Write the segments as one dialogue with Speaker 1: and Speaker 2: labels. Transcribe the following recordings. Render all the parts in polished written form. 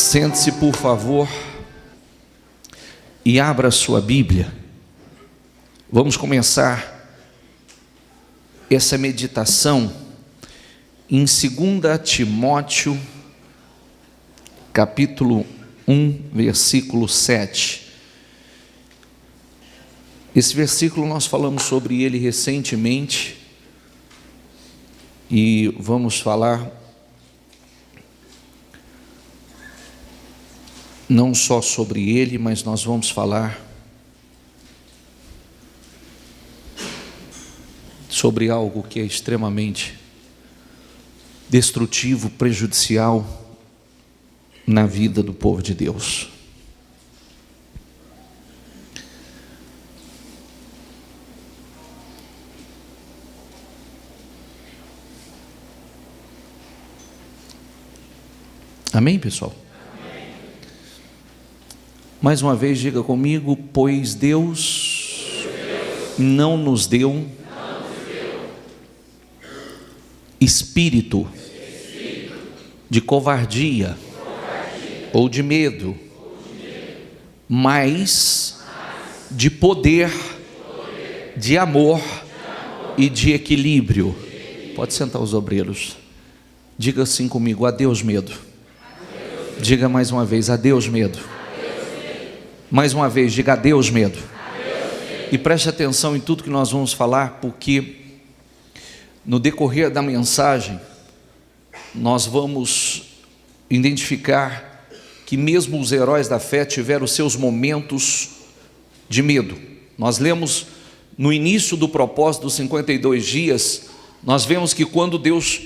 Speaker 1: Sente-se, por favor, e abra sua Bíblia. Vamos começar essa meditação em 2 Timóteo, capítulo 1, versículo 7. Esse versículo nós falamos sobre ele recentemente e vamos falar não só sobre ele, mas nós vamos falar sobre algo que é extremamente destrutivo, prejudicial na vida do povo de Deus. Amém, pessoal? Amém. Mais uma vez diga comigo: pois Deus não nos deu espírito de covardia ou de medo, mas de poder, de amor e de equilíbrio. Pode sentar os obreiros. Diga assim comigo: adeus medo. Diga mais uma vez: adeus medo. Mais uma vez, diga adeus medo. E preste atenção em tudo que nós vamos falar, porque no decorrer da mensagem nós vamos identificar que mesmo os heróis da fé tiveram seus momentos de medo. Nós lemos no início do propósito dos 52 dias, nós vemos que quando Deus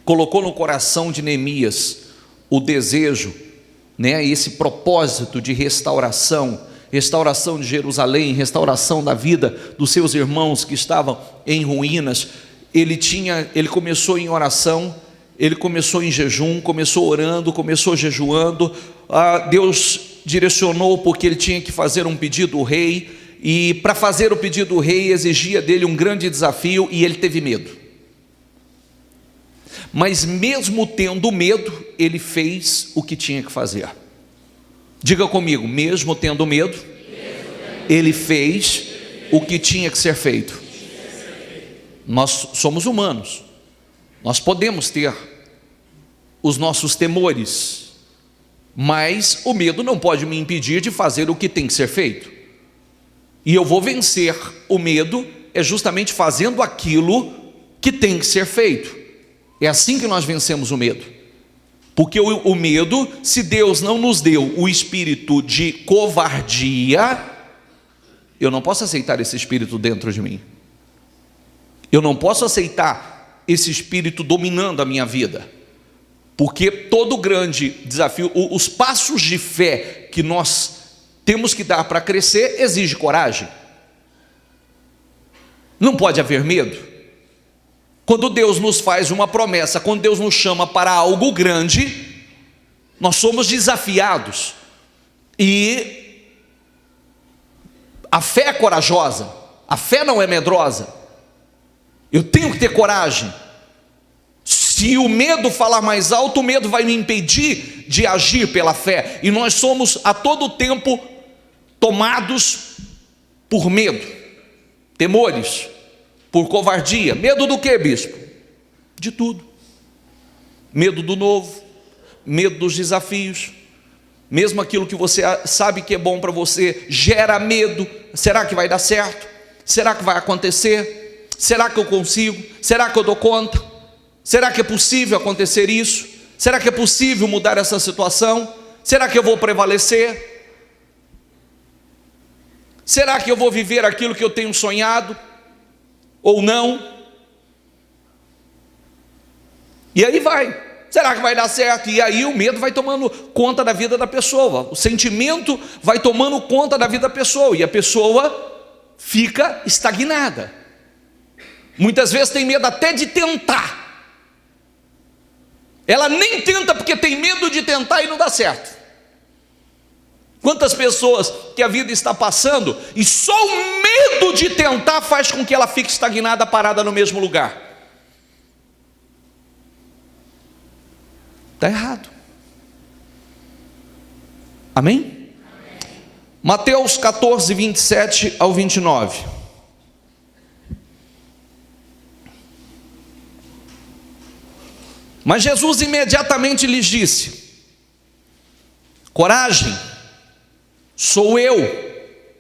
Speaker 1: colocou no coração de Neemias o desejo, esse propósito de restauração de Jerusalém, restauração da vida dos seus irmãos que estavam em ruínas, ele começou em oração, ele começou em jejum, começou orando, começou jejuando. Deus direcionou porque ele tinha que fazer um pedido ao rei, e para fazer o pedido do rei exigia dele um grande desafio, e ele teve medo. Mas mesmo tendo medo, ele fez o que tinha que fazer. Diga comigo: mesmo tendo medo, ele fez o que tinha que ser feito. Nós somos humanos, nós podemos ter os nossos temores, mas o medo não pode me impedir de fazer o que tem que ser feito. E eu vou vencer o medo justamente fazendo aquilo que tem que ser feito. É assim que nós vencemos o medo. Porque o medo, se Deus não nos deu o espírito de covardia, eu não posso aceitar esse espírito dentro de mim. Eu não posso aceitar esse espírito dominando a minha vida. Porque todo grande desafio, os passos de fé que nós temos que dar para crescer, exige coragem. Não pode haver medo. Quando Deus nos faz uma promessa, quando Deus nos chama para algo grande, nós somos desafiados. E a fé é corajosa, a fé não é medrosa. Eu tenho que ter coragem. Se o medo falar mais alto, o medo vai me impedir de agir pela fé. E nós somos a todo tempo tomados por medo, temores, por covardia. Medo do que, bispo? De tudo. Medo do novo, medo dos desafios. Mesmo aquilo que você sabe que é bom para você, gera medo. Será que vai dar certo? Será que vai acontecer? Será que eu consigo? Será que eu dou conta? Será que é possível acontecer isso? Será que é possível mudar essa situação? Será que eu vou prevalecer? Será que eu vou viver aquilo que eu tenho sonhado? Ou não? E aí vai. Será que vai dar certo? E aí o medo vai tomando conta da vida da pessoa. O sentimento vai tomando conta da vida da pessoa. E a pessoa fica estagnada. Muitas vezes tem medo até de tentar. Ela nem tenta porque tem medo de tentar e não dá certo. Quantas pessoas que a vida está passando e só o medo de tentar faz com que ela fique estagnada, parada no mesmo lugar. Está errado. Amém? Mateus 14, 27 ao 29. Mas Jesus imediatamente lhes disse: coragem, sou eu.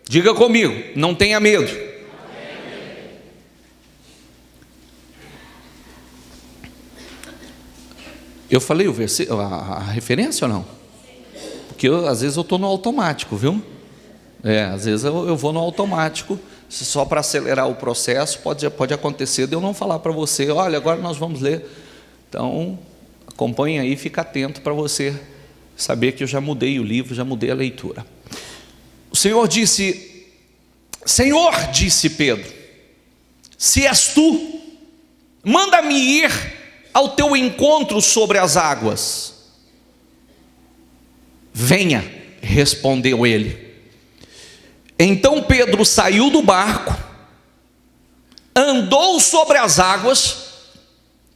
Speaker 1: Diga comigo, não tenha medo. Eu falei o versículo, a referência ou não? Porque às vezes eu estou no automático, viu? Às vezes eu vou no automático, só para acelerar o processo. Pode acontecer de eu não falar para você: olha, agora nós vamos ler. Então, acompanhe aí, fica atento para você saber que eu já mudei o livro, já mudei a leitura. O Senhor disse: Senhor, disse Pedro, se és tu, manda-me ir ao teu encontro sobre as águas. Venha, respondeu ele. Então Pedro saiu do barco, andou sobre as águas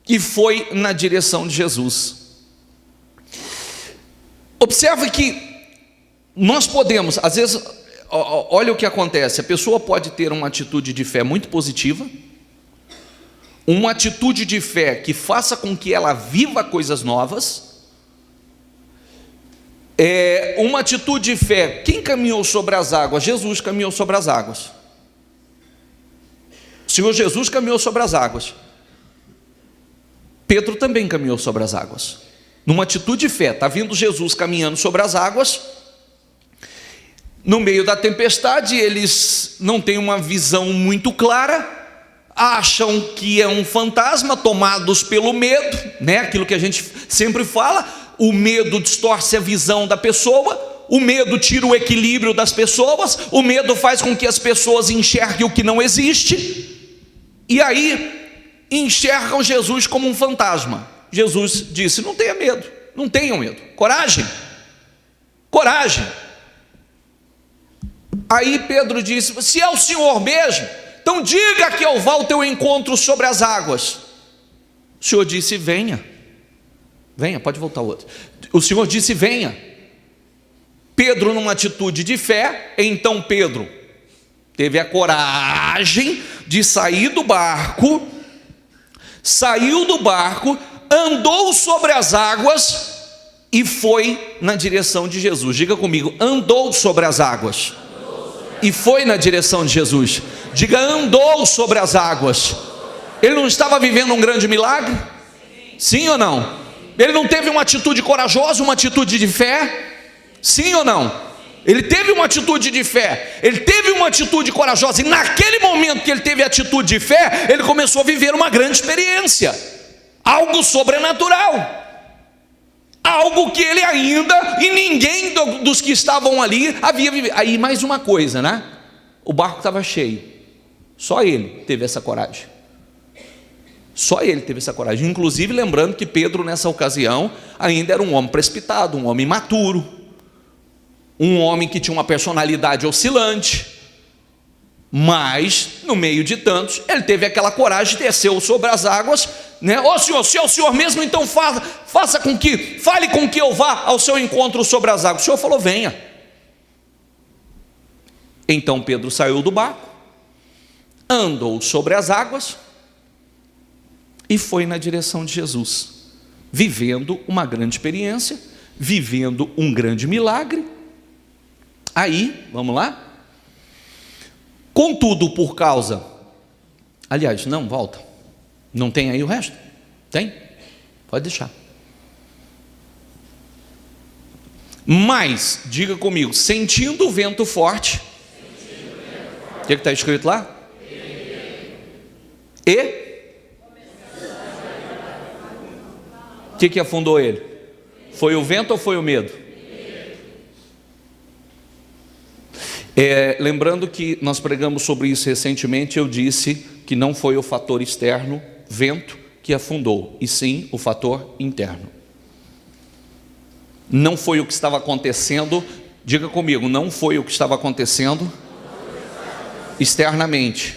Speaker 1: e foi na direção de Jesus. Observe que nós podemos, às vezes, olha o que acontece: a pessoa pode ter uma atitude de fé muito positiva, uma atitude de fé que faça com que ela viva coisas novas, uma atitude de fé. Quem caminhou sobre as águas? Jesus caminhou sobre as águas. O Senhor Jesus caminhou sobre as águas. Pedro também caminhou sobre as águas, numa atitude de fé. Está vindo Jesus caminhando sobre as águas, no meio da tempestade. Eles não têm uma visão muito clara, acham que é um fantasma, tomados pelo medo, né? Aquilo que a gente sempre fala: o medo distorce a visão da pessoa, o medo tira o equilíbrio das pessoas, o medo faz com que as pessoas enxerguem o que não existe, e aí enxergam Jesus como um fantasma. Jesus disse: não tenha medo, não tenham medo, coragem, coragem. Aí Pedro disse: se é o Senhor mesmo, então diga que eu vá ao teu encontro sobre as águas. O Senhor disse: venha. Venha, pode voltar o outro. O Senhor disse: venha. Pedro, numa atitude de fé, então Pedro teve a coragem de sair do barco, saiu do barco, andou sobre as águas e foi na direção de Jesus. Diga comigo: andou sobre as águas e foi na direção de Jesus. Diga: andou sobre as águas. Ele não estava vivendo um grande milagre? Sim ou não? Ele não teve uma atitude corajosa, uma atitude de fé? Sim ou não? Ele teve uma atitude de fé, ele teve uma atitude corajosa, e naquele momento que ele teve atitude de fé, ele começou a viver uma grande experiência, algo sobrenatural, algo que ele ainda, e ninguém dos que estavam ali havia vivido. Aí mais uma coisa, né? O barco estava cheio, só ele teve essa coragem. Só ele teve essa coragem. Inclusive lembrando que Pedro nessa ocasião ainda era um homem precipitado, um homem maturo, um homem que tinha uma personalidade oscilante, mas no meio de tantos ele teve aquela coragem, desceu sobre as águas, né? Ô Senhor, se é o Senhor mesmo, então fale com que eu vá ao seu encontro sobre as águas. O Senhor falou: venha. Então Pedro saiu do barco, andou sobre as águas e foi na direção de Jesus, vivendo uma grande experiência, vivendo um grande milagre. Aí, vamos lá? Contudo, por causa... Aliás, não, volta. Não tem aí o resto? Tem? Pode deixar. Mas, diga comigo: sentindo o vento forte. O que está escrito lá? E... o que afundou ele? Foi o vento ou foi o medo? Lembrando que nós pregamos sobre isso recentemente, eu disse que não foi o fator externo, vento, que afundou, e sim o fator interno. Não foi o que estava acontecendo, diga comigo, não foi o que estava acontecendo externamente.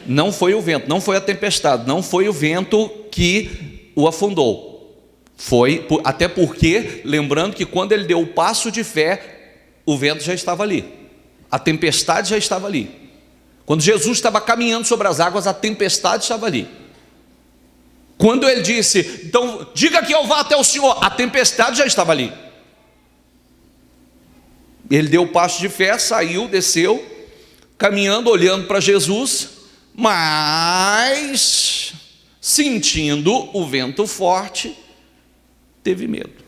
Speaker 1: Não foi o vento, não foi a tempestade, não foi o vento que o afundou. Foi, até porque, lembrando que quando ele deu o passo de fé, o vento já estava ali, a tempestade já estava ali. Quando Jesus estava caminhando sobre as águas, a tempestade estava ali. Quando ele disse, então diga que eu vá até o Senhor, a tempestade já estava ali. Ele deu o passo de fé, saiu, desceu, caminhando, olhando para Jesus, mas sentindo o vento forte, teve medo.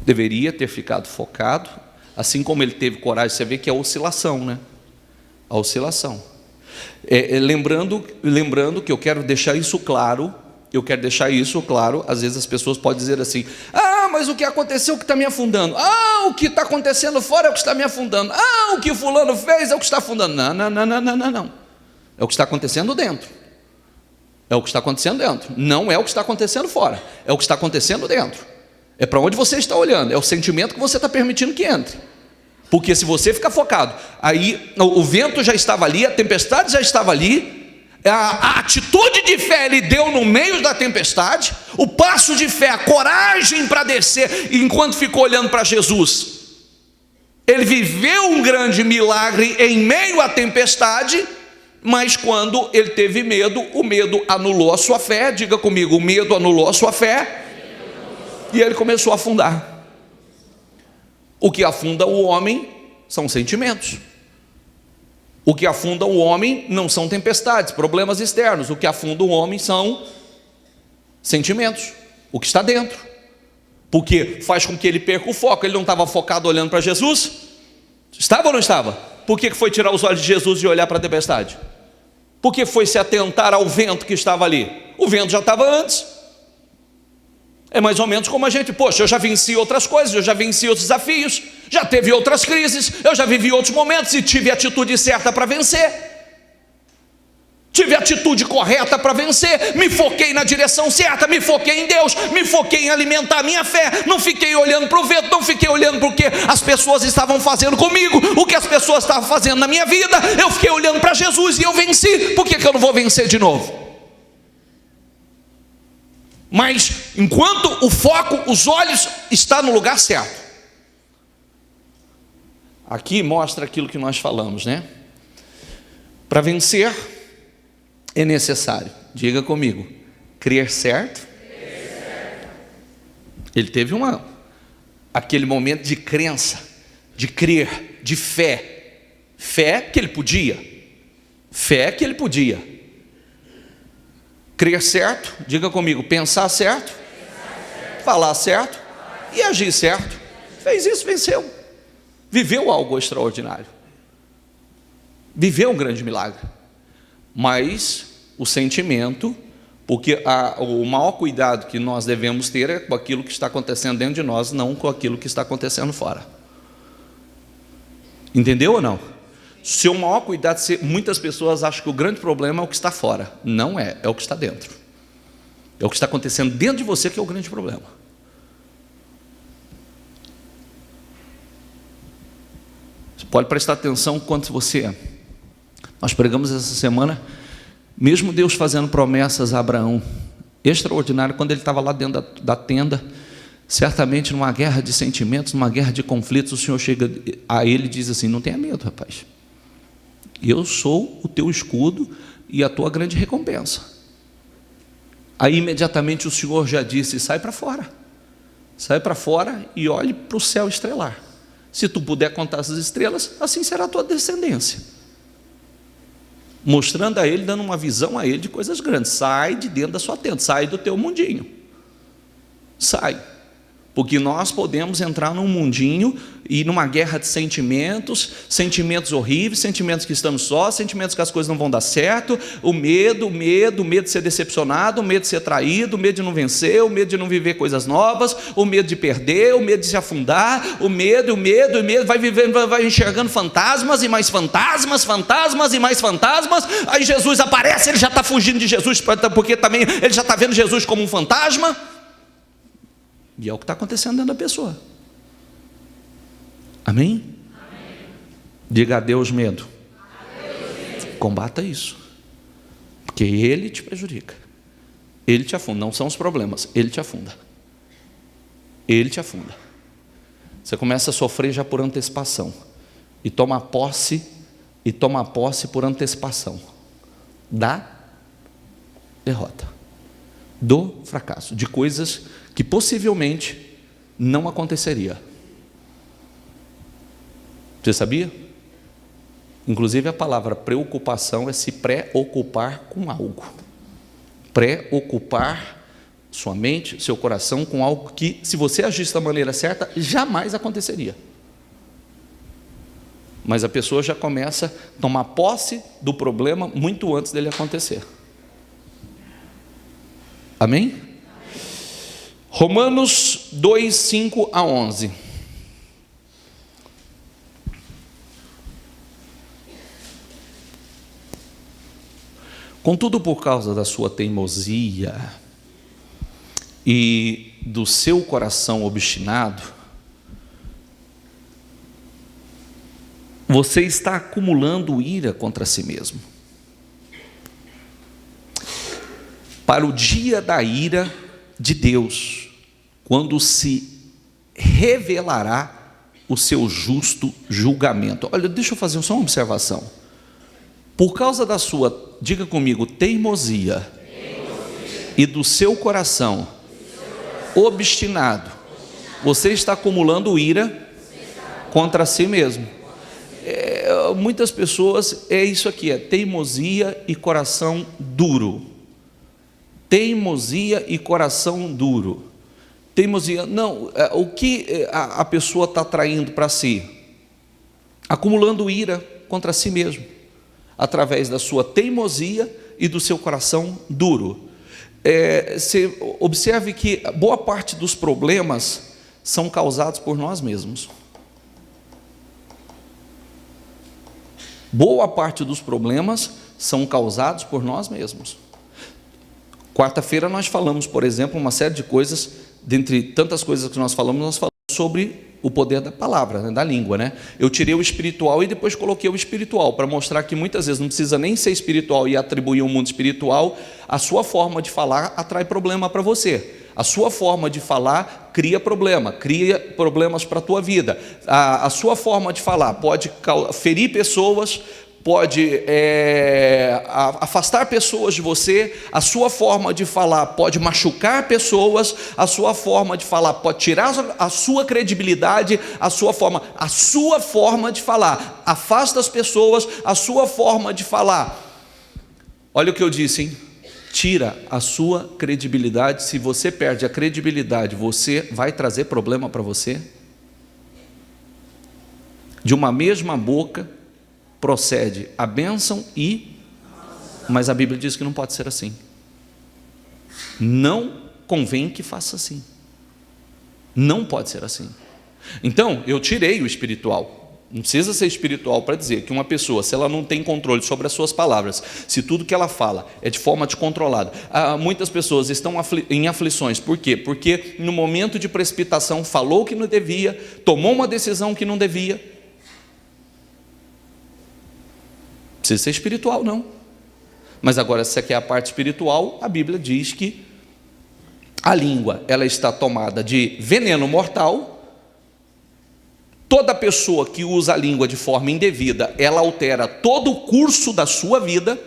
Speaker 1: Deveria ter ficado focado, assim como ele teve coragem. Você vê que é a oscilação, né? A oscilação. Lembrando que eu quero deixar isso claro. Às vezes as pessoas podem dizer assim: mas o que aconteceu é o que está me afundando. O que está acontecendo fora é o que está me afundando. O que o fulano fez é o que está afundando. Não. É o que está acontecendo dentro. É o que está acontecendo dentro. Não é o que está acontecendo fora. É o que está acontecendo dentro. É para onde você está olhando. É o sentimento que você está permitindo que entre. Porque se você ficar focado, aí o vento já estava ali, a tempestade já estava ali, a atitude de fé ele deu no meio da tempestade, o passo de fé, a coragem para descer, enquanto ficou olhando para Jesus. Ele viveu um grande milagre em meio à tempestade, mas quando ele teve medo, o medo anulou a sua fé. Diga comigo, o medo anulou a sua fé, e ele começou a afundar. O que afunda o homem são sentimentos. O que afunda o homem não são tempestades, problemas externos. O que afunda o homem são sentimentos, o que está dentro. Porque faz com que ele perca o foco. Ele não estava focado olhando para Jesus? Estava ou não estava? Por que foi tirar os olhos de Jesus e olhar para a tempestade? Por que foi se atentar ao vento que estava ali? O vento já estava antes. É mais ou menos como a gente, eu já venci outras coisas, eu já venci outros desafios, já teve outras crises, eu já vivi outros momentos e tive a atitude certa para vencer. Tive a atitude correta para vencer, me foquei na direção certa, me foquei em Deus, me foquei em alimentar a minha fé, não fiquei olhando para o vento, não fiquei olhando para o que as pessoas estavam fazendo comigo, o que as pessoas estavam fazendo na minha vida. Eu fiquei olhando para Jesus e eu venci. Por que eu não vou vencer de novo? Mas enquanto o foco, os olhos está no lugar certo. Aqui mostra aquilo que nós falamos, né? Para vencer é necessário, diga comigo, crer certo. Ele teve aquele momento de crença, de crer, de fé. Fé que ele podia. Crer certo, diga comigo, pensar certo, falar certo e agir certo. Fez isso, venceu. Viveu algo extraordinário. Viveu um grande milagre. Mas o sentimento, porque o maior cuidado que nós devemos ter é com aquilo que está acontecendo dentro de nós, não com aquilo que está acontecendo fora. Entendeu ou não? Seu maior cuidado, muitas pessoas acham que o grande problema é o que está fora. Não é, é o que está dentro. É o que está acontecendo dentro de você que é o grande problema. Você pode prestar atenção quanto você... Nós pregamos essa semana, mesmo Deus fazendo promessas a Abraão, extraordinário, quando ele estava lá dentro da tenda, certamente numa guerra de sentimentos, numa guerra de conflitos, o Senhor chega a ele e diz assim: não tenha medo, rapaz. Eu sou o teu escudo e a tua grande recompensa. Aí imediatamente o Senhor já disse: sai para fora e olhe para o céu estrelar. Se tu puder contar essas estrelas, assim será a tua descendência. Mostrando a ele, dando uma visão a ele de coisas grandes. Sai de dentro da sua tenda, sai do teu mundinho. Sai. Porque nós podemos entrar num mundinho e numa guerra de sentimentos horríveis, sentimentos que estamos sós, sentimentos que as coisas não vão dar certo, o medo de ser decepcionado, o medo de ser traído, o medo de não vencer, o medo de não viver coisas novas, o medo de perder, o medo de se afundar, o medo, vai enxergando fantasmas e mais fantasmas e mais fantasmas. Aí Jesus aparece, ele já está fugindo de Jesus, porque também ele já está vendo Jesus como um fantasma. E é o que está acontecendo dentro da pessoa. Amém? Amém. Diga adeus medo. Combata isso. Porque ele te prejudica. Ele te afunda. Não são os problemas. Ele te afunda. Você começa a sofrer já por antecipação. E toma posse por antecipação da derrota, do fracasso, de coisas que possivelmente não aconteceria. Você sabia? Inclusive a palavra preocupação é se preocupar com algo. Preocupar sua mente, seu coração com algo que, se você agisse da maneira certa, jamais aconteceria. Mas a pessoa já começa a tomar posse do problema muito antes dele acontecer. Amém? Romanos 2, 5 a 11. Contudo, por causa da sua teimosia e do seu coração obstinado, você está acumulando ira contra si mesmo, para o dia da ira de Deus, quando se revelará o seu justo julgamento. Olha, deixa eu fazer só uma observação. Por causa da sua, diga comigo, teimosia e do seu coração obstinado, você está acumulando ira contra si mesmo. Muitas pessoas, é isso aqui, é teimosia e coração duro. Teimosia e coração duro. Teimosia, não, o que a pessoa está traindo para si? Acumulando ira contra si mesmo, através da sua teimosia e do seu coração duro. Você observe que boa parte dos problemas são causados por nós mesmos. Boa parte dos problemas são causados por nós mesmos. Quarta-feira nós falamos, por exemplo, uma série de coisas, dentre tantas coisas que nós falamos sobre o poder da palavra, né, da língua, né? Eu tirei o espiritual e depois coloquei o espiritual, para mostrar que muitas vezes não precisa nem ser espiritual e atribuir um mundo espiritual. A sua forma de falar atrai problema para você. A sua forma de falar cria problemas para a tua vida. A sua forma de falar pode ferir pessoas, pode afastar pessoas de você. A sua forma de falar pode machucar pessoas. A sua forma de falar pode tirar a sua credibilidade. A sua forma de falar afasta as pessoas. A sua forma de falar, olha o que eu disse, hein? Tira a sua credibilidade. Se você perde a credibilidade, você vai trazer problema para você. De uma mesma boca procede a bênção mas a Bíblia diz que não pode ser assim. Não convém que faça assim. Não pode ser assim. Então, eu tirei o espiritual. Não precisa ser espiritual para dizer que uma pessoa, se ela não tem controle sobre as suas palavras, se tudo que ela fala é de forma descontrolada, muitas pessoas estão em aflições. Por quê? Porque no momento de precipitação falou que não devia, tomou uma decisão que não devia. Não precisa ser espiritual, não. Mas agora, se você quer a parte espiritual, a Bíblia diz que a língua, ela está tomada de veneno mortal. Toda pessoa que usa a língua de forma indevida, ela altera todo o curso da sua vida.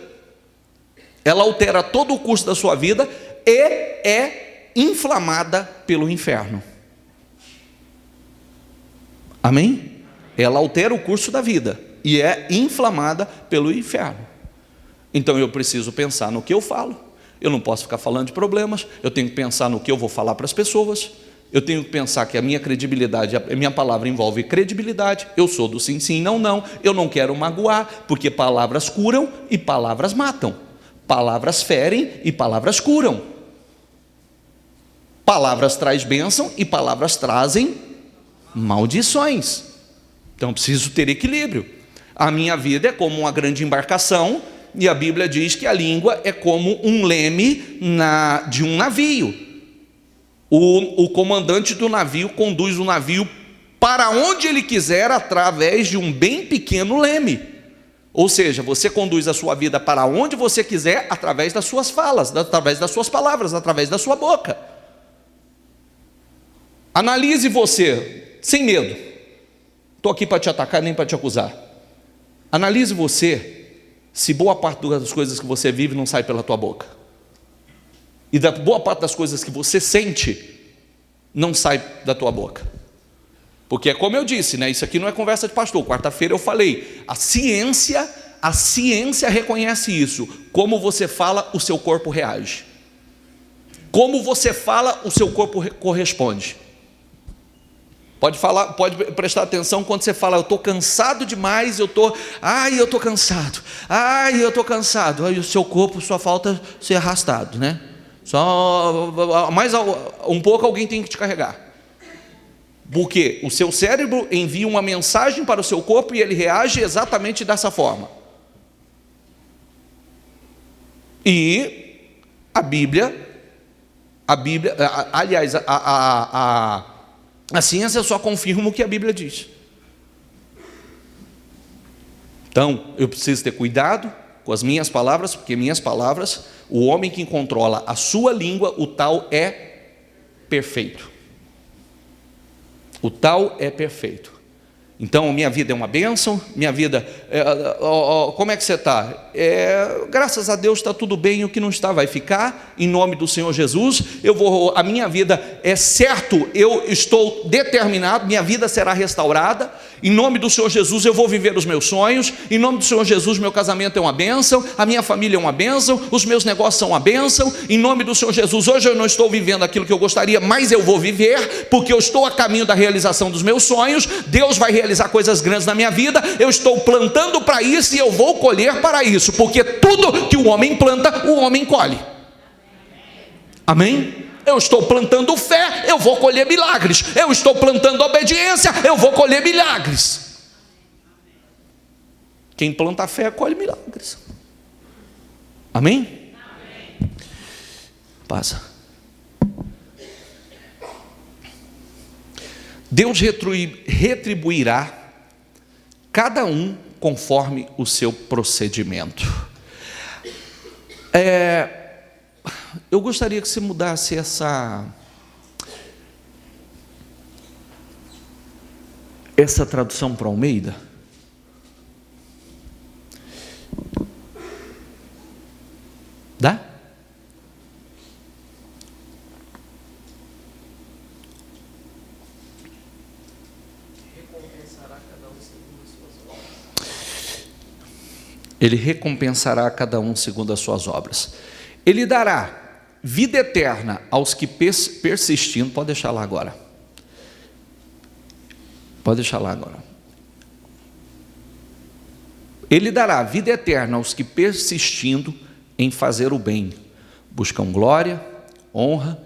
Speaker 1: Ela altera todo o curso da sua vida e é inflamada pelo inferno. Amém? Ela altera o curso da vida e é inflamada pelo inferno. Então eu preciso pensar no que eu falo. Eu não posso ficar falando de problemas. Eu tenho que pensar no que eu vou falar para as pessoas. Eu tenho que pensar que a minha credibilidade, a minha palavra envolve credibilidade. Eu sou do sim, sim, não, não. Eu não quero magoar, porque palavras curam e palavras matam. Palavras ferem e palavras curam. Palavras traz bênção e palavras trazem maldições. Então eu preciso ter equilíbrio. A minha vida é como uma grande embarcação, e a Bíblia diz que a língua é como um leme de um navio. O comandante do navio conduz o navio para onde ele quiser através de um bem pequeno leme. Ou seja, você conduz a sua vida para onde você quiser através das suas falas, através das suas palavras, através da sua boca. Analise você. sem medo. Estou aqui para te atacar, nem para te acusar. Analise você, se boa parte das coisas que você vive não sai pela tua boca. E da boa parte das coisas que você sente, não sai da tua boca. Porque é como eu disse, né? Isso aqui não é conversa de pastor. Quarta-feira eu falei, a ciência reconhece isso. Como você fala, o seu corpo reage. Como você fala, o seu corpo corresponde. Pode falar, pode prestar atenção quando você fala, eu estou cansado demais, eu estou cansado, eu estou cansado. Aí o seu corpo só falta ser arrastado, né? Só mais um pouco alguém tem que te carregar. Porque o seu cérebro envia uma mensagem para o seu corpo e ele reage exatamente dessa forma. E a Bíblia, aliás, a ciência só confirma o que a Bíblia diz. Então, eu preciso ter cuidado com as minhas palavras, porque minhas palavras, o homem que controla a sua língua, o tal é perfeito. O tal é perfeito. Então, minha vida é uma bênção, minha vida, como é que você está? Graças a Deus está tudo bem, o que não está vai ficar, em nome do Senhor Jesus. A minha vida é certo, eu estou determinado, minha vida será restaurada, em nome do Senhor Jesus eu vou viver os meus sonhos, em nome do Senhor Jesus meu casamento é uma bênção, a minha família é uma bênção, os meus negócios são uma bênção, em nome do Senhor Jesus, hoje eu não estou vivendo aquilo que eu gostaria, mas eu vou viver, porque eu estou a caminho da realização dos meus sonhos, Deus vai realizar coisas grandes na minha vida, eu estou plantando para isso e eu vou colher para isso, porque tudo que o homem planta, o homem colhe. Amém? Eu estou plantando fé, eu vou colher milagres. Eu estou plantando obediência, eu vou colher milagres. Quem planta fé, colhe milagres. Amém? Passa. Deus retribuirá cada um conforme o seu procedimento. Eu gostaria que você mudasse essa tradução para Almeida. Dá? Ele recompensará cada um segundo as suas obras. Ele dará vida eterna aos que persistindo. Pode deixar lá agora. Pode deixar lá agora. Ele dará vida eterna aos que persistindo em fazer o bem, buscam glória, honra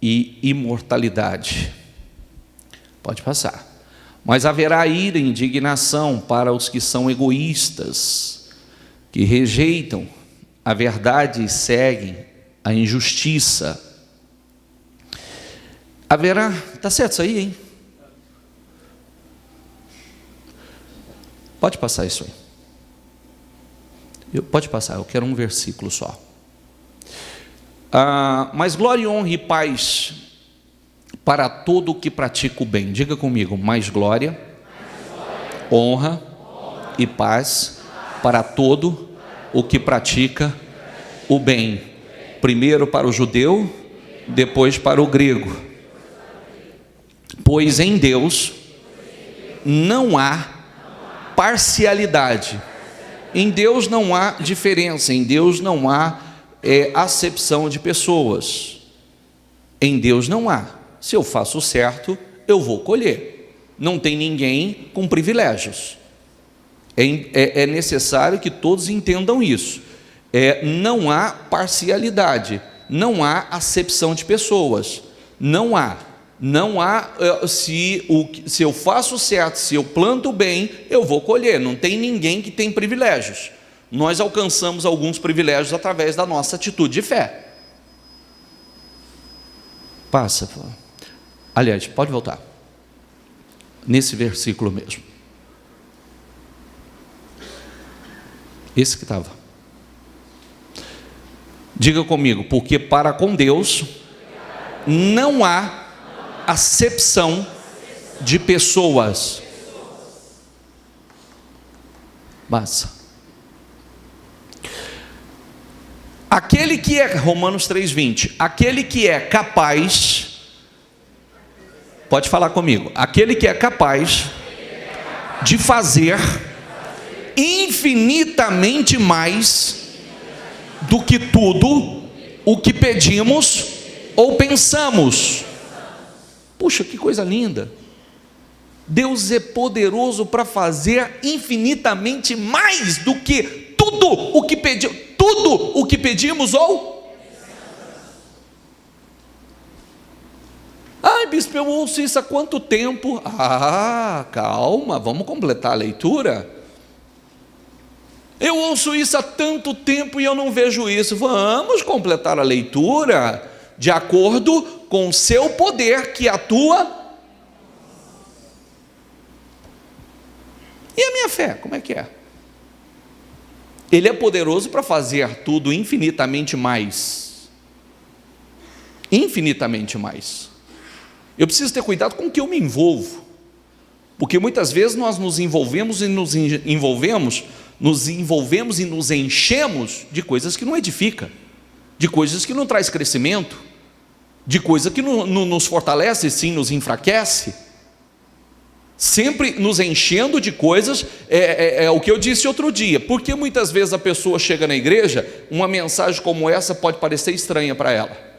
Speaker 1: e imortalidade. Pode passar. Mas haverá ira e indignação para os que são egoístas, que rejeitam a verdade e seguem a injustiça. Haverá, está certo isso aí, hein? Pode passar isso aí. Pode passar, eu quero um versículo só. Mas glória, honra e paz para todo o que pratica o bem. Diga comigo, mais glória, honra e paz para todo o que pratica o bem. Primeiro para o judeu, depois para o grego. Pois em Deus não há parcialidade. Em Deus não há diferença, em Deus não há acepção de pessoas. Em Deus não há. Se eu faço certo, eu vou colher. Não tem ninguém com privilégios. É necessário que todos entendam isso. Não há parcialidade, não há acepção de pessoas. Não há. Se eu faço certo, se eu planto bem, eu vou colher. Não tem ninguém que tem privilégios. Nós alcançamos alguns privilégios através da nossa atitude de fé. Passa. Aliás, pode voltar. Nesse versículo mesmo. Esse que estava. Diga comigo, porque para com Deus não há acepção de pessoas. Massa. Aquele que é, Romanos 3:20, aquele que é capaz, pode falar comigo, aquele que é capaz de fazer infinitamente mais do que tudo o que pedimos ou pensamos. Puxa, que coisa linda! Deus é poderoso para fazer infinitamente mais do que tudo o que pedimos ou... Ai, bispo, eu ouço isso há quanto tempo? Ah, calma, vamos completar a leitura. Eu ouço isso há tanto tempo e eu não vejo isso. Vamos completar a leitura de acordo com o seu poder que atua. E a minha fé, como é que é? Ele é poderoso para fazer tudo infinitamente mais. Infinitamente mais. Eu preciso ter cuidado com o que eu me envolvo, porque muitas vezes nós nos envolvemos e nos enchemos de coisas que não edificam, de coisas que não traz crescimento, de coisas que não nos fortalece, sim nos enfraquece. Sempre nos enchendo de coisas, é o que eu disse outro dia, porque muitas vezes a pessoa chega na igreja, uma mensagem como essa pode parecer estranha para ela.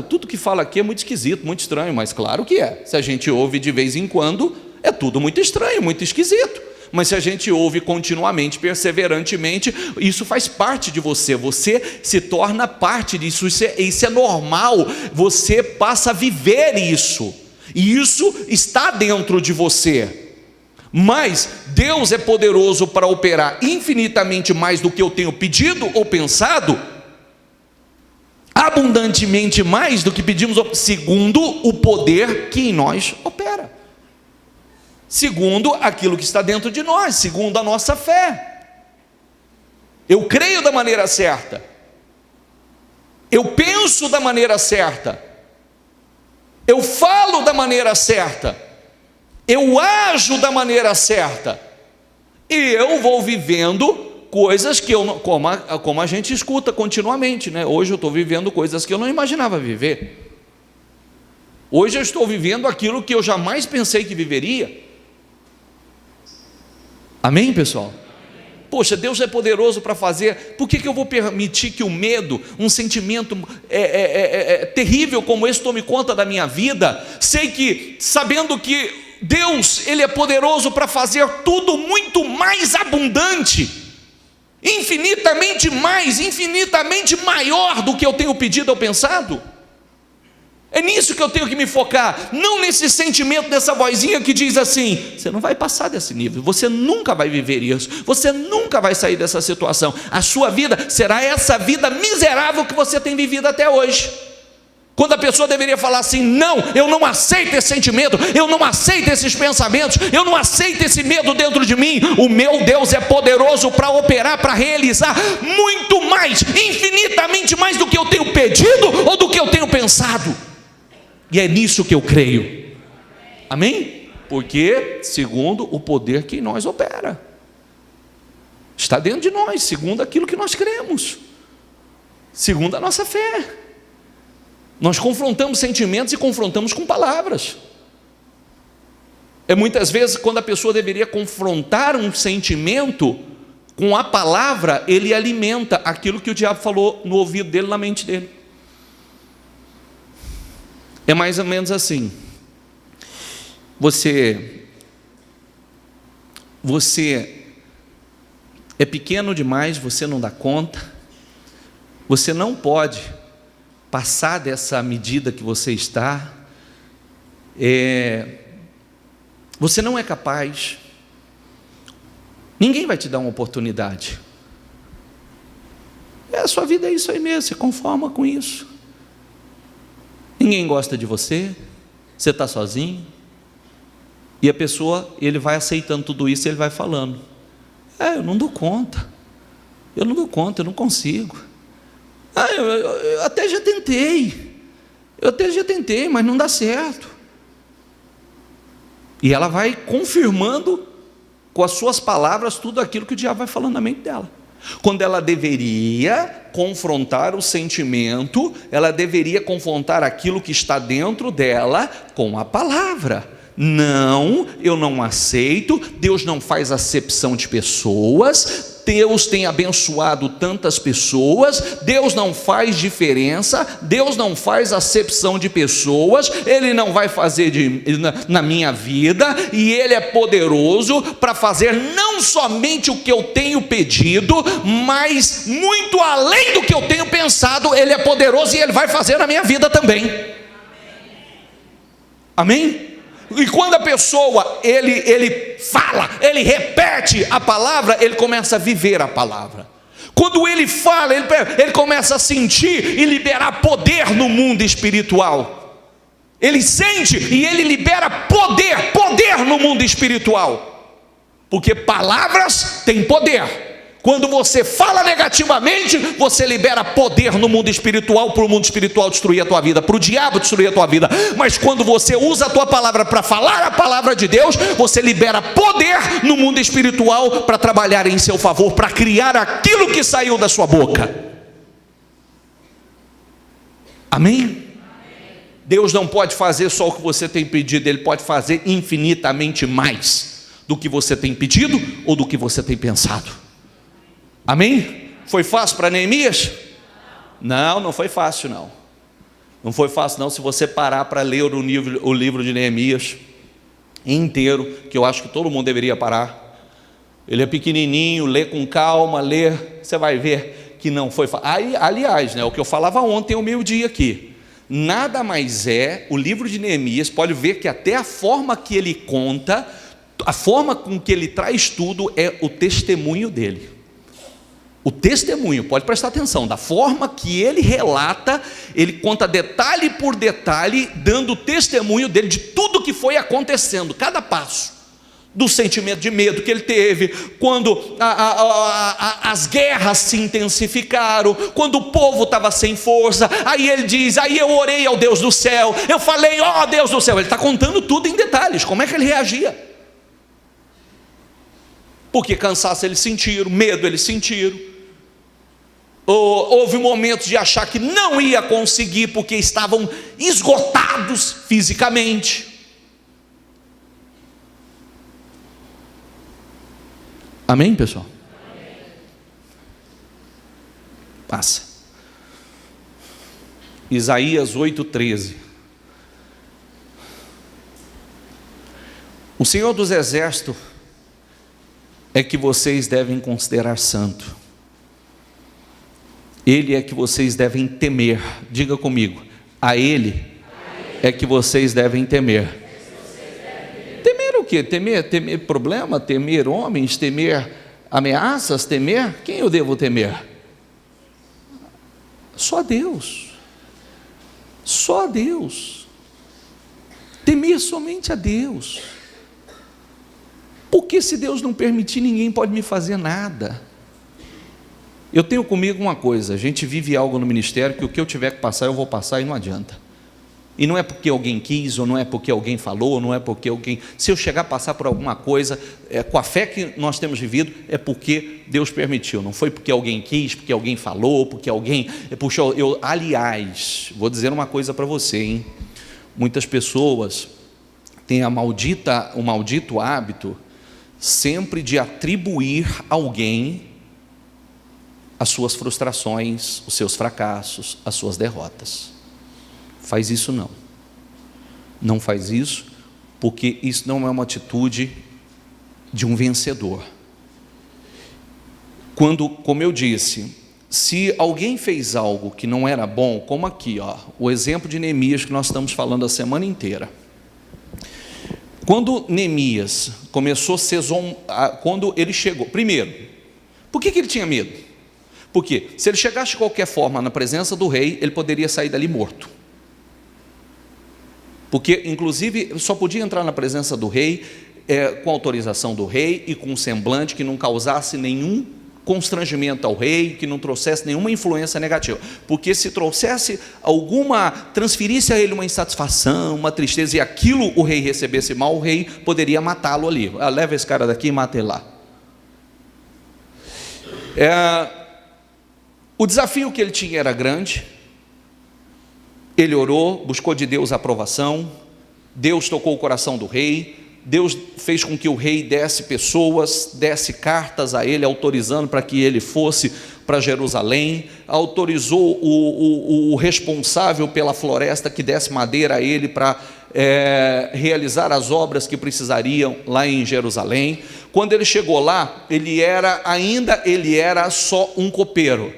Speaker 1: Tudo que fala aqui é muito esquisito, muito estranho, mas claro que é. Se a gente ouve de vez em quando, é tudo muito estranho, muito esquisito. Mas se a gente ouve continuamente, perseverantemente, isso faz parte de você, você se torna parte disso, isso é normal, você passa a viver isso, e isso está dentro de você. Mas Deus é poderoso para operar infinitamente mais do que eu tenho pedido ou pensado, abundantemente mais do que pedimos, segundo o poder que em nós opera, segundo aquilo que está dentro de nós, segundo a nossa fé. Eu creio da maneira certa, eu penso da maneira certa, eu falo da maneira certa, eu ajo da maneira certa, e eu vou vivendo coisas que eu não, como a gente escuta continuamente, né? Hoje eu estou vivendo coisas que eu não imaginava viver. Hoje eu estou vivendo aquilo que eu jamais pensei que viveria. Amém, pessoal? Poxa, Deus é poderoso para fazer. Por que eu vou permitir que o medo, um sentimento terrível como esse, tome conta da minha vida? Sabendo que Deus, Ele é poderoso para fazer tudo muito mais abundante, infinitamente mais, infinitamente maior do que eu tenho pedido ou pensado. É nisso que eu tenho que me focar, não nesse sentimento, nessa vozinha que diz assim: você não vai passar desse nível, você nunca vai viver isso, você nunca vai sair dessa situação, a sua vida será essa vida miserável que você tem vivido até hoje. Quando a pessoa deveria falar assim: não, eu não aceito esse sentimento, eu não aceito esses pensamentos, eu não aceito esse medo dentro de mim. O meu Deus é poderoso para operar, para realizar muito mais, infinitamente mais do que eu tenho pedido ou do que eu tenho pensado. E é nisso que eu creio. Amém? Porque segundo o poder que em nós opera, está dentro de nós, segundo aquilo que nós cremos, segundo a nossa fé. Nós confrontamos sentimentos e confrontamos com palavras. Muitas vezes, quando a pessoa deveria confrontar um sentimento, com a palavra ele alimenta aquilo que o diabo falou no ouvido dele, na mente dele. É mais ou menos assim: você é pequeno demais, você não dá conta, você não pode passar dessa medida que você está, você não é capaz, ninguém vai te dar uma oportunidade, a sua vida é isso aí mesmo, se conforma com isso. Ninguém gosta de você, você está sozinho, e a pessoa, ele vai aceitando tudo isso, ele vai falando: eu não dou conta, eu não consigo. Eu até já tentei, mas não dá certo. E ela vai confirmando com as suas palavras tudo aquilo que o diabo vai falando na mente dela. Quando ela deveria confrontar o sentimento, ela deveria confrontar aquilo que está dentro dela com a palavra. Não, eu não aceito, Deus não faz acepção de pessoas, Deus tem abençoado tantas pessoas, Deus não faz diferença, Deus não faz acepção de pessoas, Ele não vai fazer na minha vida, e Ele é poderoso para fazer não somente o que eu tenho pedido, mas muito além do que eu tenho pensado. Ele é poderoso e Ele vai fazer na minha vida também. Amém? E quando a pessoa, ele fala, ele repete a palavra, ele começa a viver a palavra. Quando ele fala, ele começa a sentir e liberar poder no mundo espiritual. Ele sente e ele libera poder no mundo espiritual. Porque palavras têm poder. Quando você fala negativamente, você libera poder no mundo espiritual, para o mundo espiritual destruir a tua vida, para o diabo destruir a tua vida. Mas quando você usa a tua palavra para falar a palavra de Deus, você libera poder no mundo espiritual para trabalhar em seu favor, para criar aquilo que saiu da sua boca. Amém? Deus não pode fazer só o que você tem pedido, Ele pode fazer infinitamente mais do que você tem pedido ou do que você tem pensado. Amém? Foi fácil para Neemias? Não, não foi fácil não. Não foi fácil não. Se você parar para ler o livro de Neemias inteiro, que eu acho que todo mundo deveria parar. Ele é pequenininho, lê com calma, você vai ver que não foi fácil. Aliás, o que eu falava ontem ao meio-dia aqui, nada mais é, o livro de Neemias, pode ver que até a forma que ele conta, a forma com que ele traz tudo é o testemunho dele. O testemunho, pode prestar atenção, da forma que ele relata, ele conta detalhe por detalhe, dando o testemunho dele de tudo que foi acontecendo, cada passo, do sentimento de medo que ele teve, quando as guerras se intensificaram, quando o povo estava sem força, aí ele diz, aí eu orei ao Deus do céu, eu falei, ó Deus do céu, ele está contando tudo em detalhes, como é que ele reagia, porque cansaço eles sentiram, medo eles sentiram, houve momentos de achar que não ia conseguir, porque estavam esgotados fisicamente. Amém, pessoal? Amém. Passa. Isaías 8:13. O Senhor dos Exércitos é que vocês devem considerar santo. Ele é que vocês devem temer. Diga comigo, a Ele é que vocês devem temer. Temer o quê? Temer problema, temer homens, temer ameaças, temer? Quem eu devo temer? Só Deus. Só Deus. Temer somente a Deus. Porque se Deus não permitir, ninguém pode me fazer nada. Eu tenho comigo uma coisa, a gente vive algo no ministério que o que eu tiver que passar, eu vou passar e não adianta. E não é porque alguém quis, ou não é porque alguém falou, ou não é porque alguém... Se eu chegar a passar por alguma coisa, com a fé que nós temos vivido, é porque Deus permitiu. Não foi porque alguém quis, porque alguém falou, porque alguém puxou. Aliás, vou dizer uma coisa para você, hein? Muitas pessoas têm o maldito hábito sempre de atribuir a alguém as suas frustrações, os seus fracassos, as suas derrotas. Faz isso não. Não faz isso, porque isso não é uma atitude de um vencedor. Como eu disse, se alguém fez algo que não era bom, como aqui, o exemplo de Neemias que nós estamos falando a semana inteira. Quando Neemias começou a ser quando ele chegou, primeiro, por que ele tinha medo? Porque se ele chegasse de qualquer forma na presença do rei, ele poderia sair dali morto. Porque, inclusive, ele só podia entrar na presença do rei com autorização do rei e com um semblante que não causasse nenhum constrangimento ao rei, que não trouxesse nenhuma influência negativa, porque se trouxesse transferisse a ele uma insatisfação, uma tristeza, e aquilo o rei recebesse mal, o rei poderia matá-lo ali. Leva esse cara daqui e mata ele lá. O desafio que ele tinha era grande. Ele orou, buscou de Deus a aprovação, Deus tocou o coração do rei, Deus fez com que o rei desse pessoas, desse cartas a ele, autorizando para que ele fosse para Jerusalém, autorizou o responsável pela floresta que desse madeira a ele para realizar as obras que precisariam lá em Jerusalém. Quando ele chegou lá, ele era só um copeiro.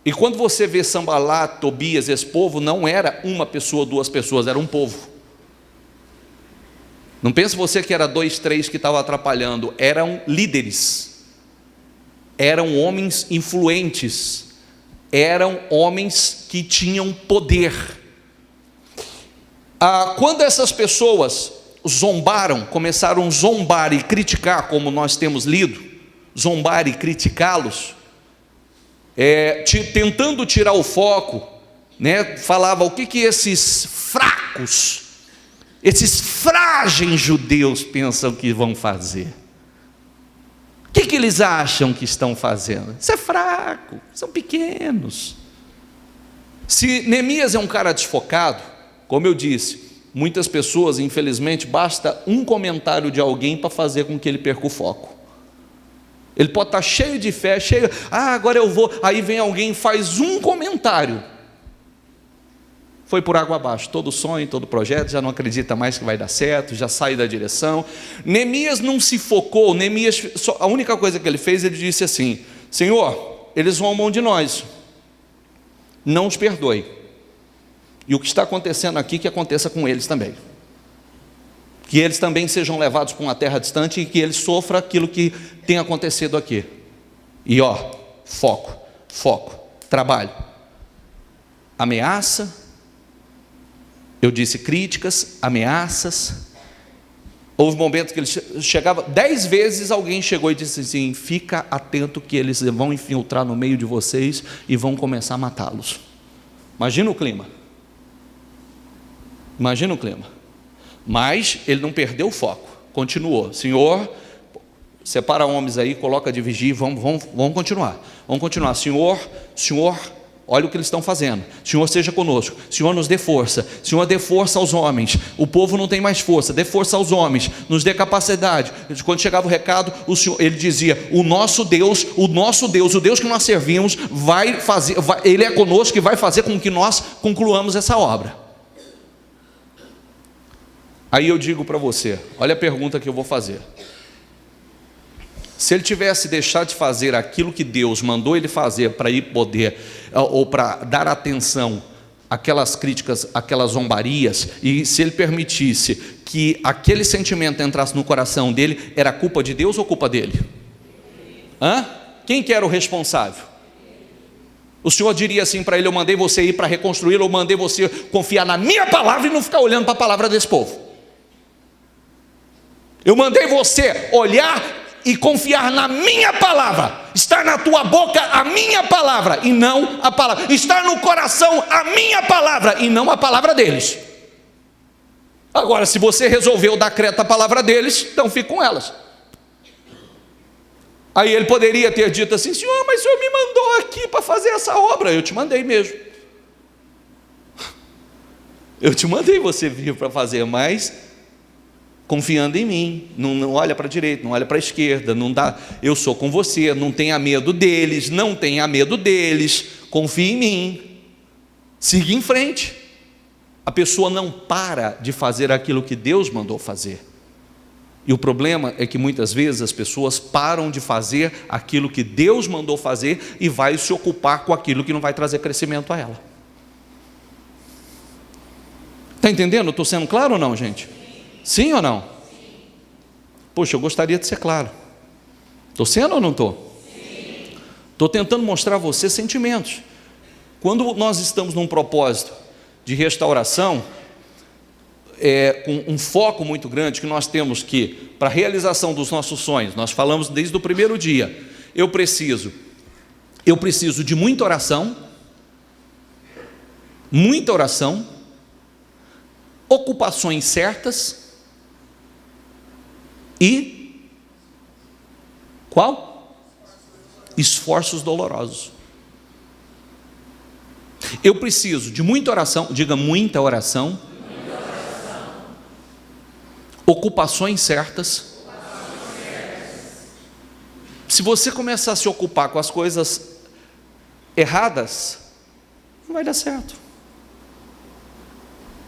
Speaker 1: E quando você vê Sambalat, Tobias, esse povo, não era uma pessoa, duas pessoas, era um povo. Não pense você que era 2, 3 que estavam atrapalhando, eram líderes, eram homens influentes, eram homens que tinham poder. Quando essas pessoas zombaram, começaram a zombar e criticar, como nós temos lido, zombar e criticá-los, tentando tirar o foco, né? Falava, o que esses fracos, esses frágeis judeus pensam que vão fazer? O que eles acham que estão fazendo? Isso é fraco, são pequenos. Se Neemias é um cara desfocado, como eu disse, muitas pessoas, infelizmente, basta um comentário de alguém para fazer com que ele perca o foco. Ele pode estar cheio de fé, agora eu vou, aí vem alguém e faz um comentário, foi por água abaixo, todo sonho, todo projeto, já não acredita mais que vai dar certo, já sai da direção. Neemias não se focou, a única coisa que ele fez, ele disse assim, Senhor, eles zombam de nós, não os perdoe, e o que está acontecendo aqui, que aconteça com eles também, que eles também sejam levados para uma terra distante e que eles sofram aquilo que tem acontecido aqui. E foco, trabalho, ameaça, eu disse críticas, ameaças. Houve momentos que ele chegava, 10 vezes alguém chegou e disse assim, fica atento que eles vão infiltrar no meio de vocês e vão começar a matá-los. Imagina o clima. Mas ele não perdeu o foco, continuou. Senhor, separa homens aí, coloca de vigia, vamos continuar. Senhor, olha o que eles estão fazendo. Senhor, seja conosco. Senhor, nos dê força. Senhor, dê força aos homens. O povo não tem mais força. Dê força aos homens. Nos dê capacidade. Quando chegava o recado, ele dizia: o nosso Deus, o Deus que nós servimos, vai fazer. Ele é conosco e vai fazer com que nós concluamos essa obra. Aí eu digo para você, olha a pergunta que eu vou fazer. Se ele tivesse deixado de fazer aquilo que Deus mandou ele fazer para ir poder, ou para dar atenção àquelas críticas, àquelas zombarias, e se ele permitisse que aquele sentimento entrasse no coração dele, era culpa de Deus ou culpa dele? Quem que era o responsável? O Senhor diria assim para ele: eu mandei você ir para reconstruir, eu mandei você confiar na minha palavra e não ficar olhando para a palavra desse povo. Eu mandei você olhar e confiar na minha palavra, estar na tua boca a minha palavra e não a palavra, estar no coração a minha palavra e não a palavra deles. Agora, se você resolveu dar crédito à palavra deles, então fique com elas. Aí ele poderia ter dito assim: Senhor, mas o Senhor me mandou aqui para fazer essa obra. Eu te mandei mesmo, eu te mandei você vir para fazer, mas confiando em mim, não olha para a direita, não olha para a esquerda, não dá, eu sou com você, não tenha medo deles, confie em mim, siga em frente. A pessoa não para de fazer aquilo que Deus mandou fazer, e o problema é que muitas vezes as pessoas param de fazer aquilo que Deus mandou fazer e vai se ocupar com aquilo que não vai trazer crescimento a ela. Está entendendo? Estou sendo claro ou não, gente? Sim ou não? Poxa, eu gostaria de ser claro. Estou sendo ou não estou? Estou tentando mostrar a você sentimentos. Quando nós estamos num propósito de restauração, com um foco muito grande, que nós temos que, para a realização dos nossos sonhos, nós falamos desde o primeiro dia, Eu preciso de muita oração, ocupações certas e qual? Esforços dolorosos. Eu preciso de muita oração, diga muita oração, ocupações certas. Se você começar a se ocupar com as coisas erradas, não vai dar certo.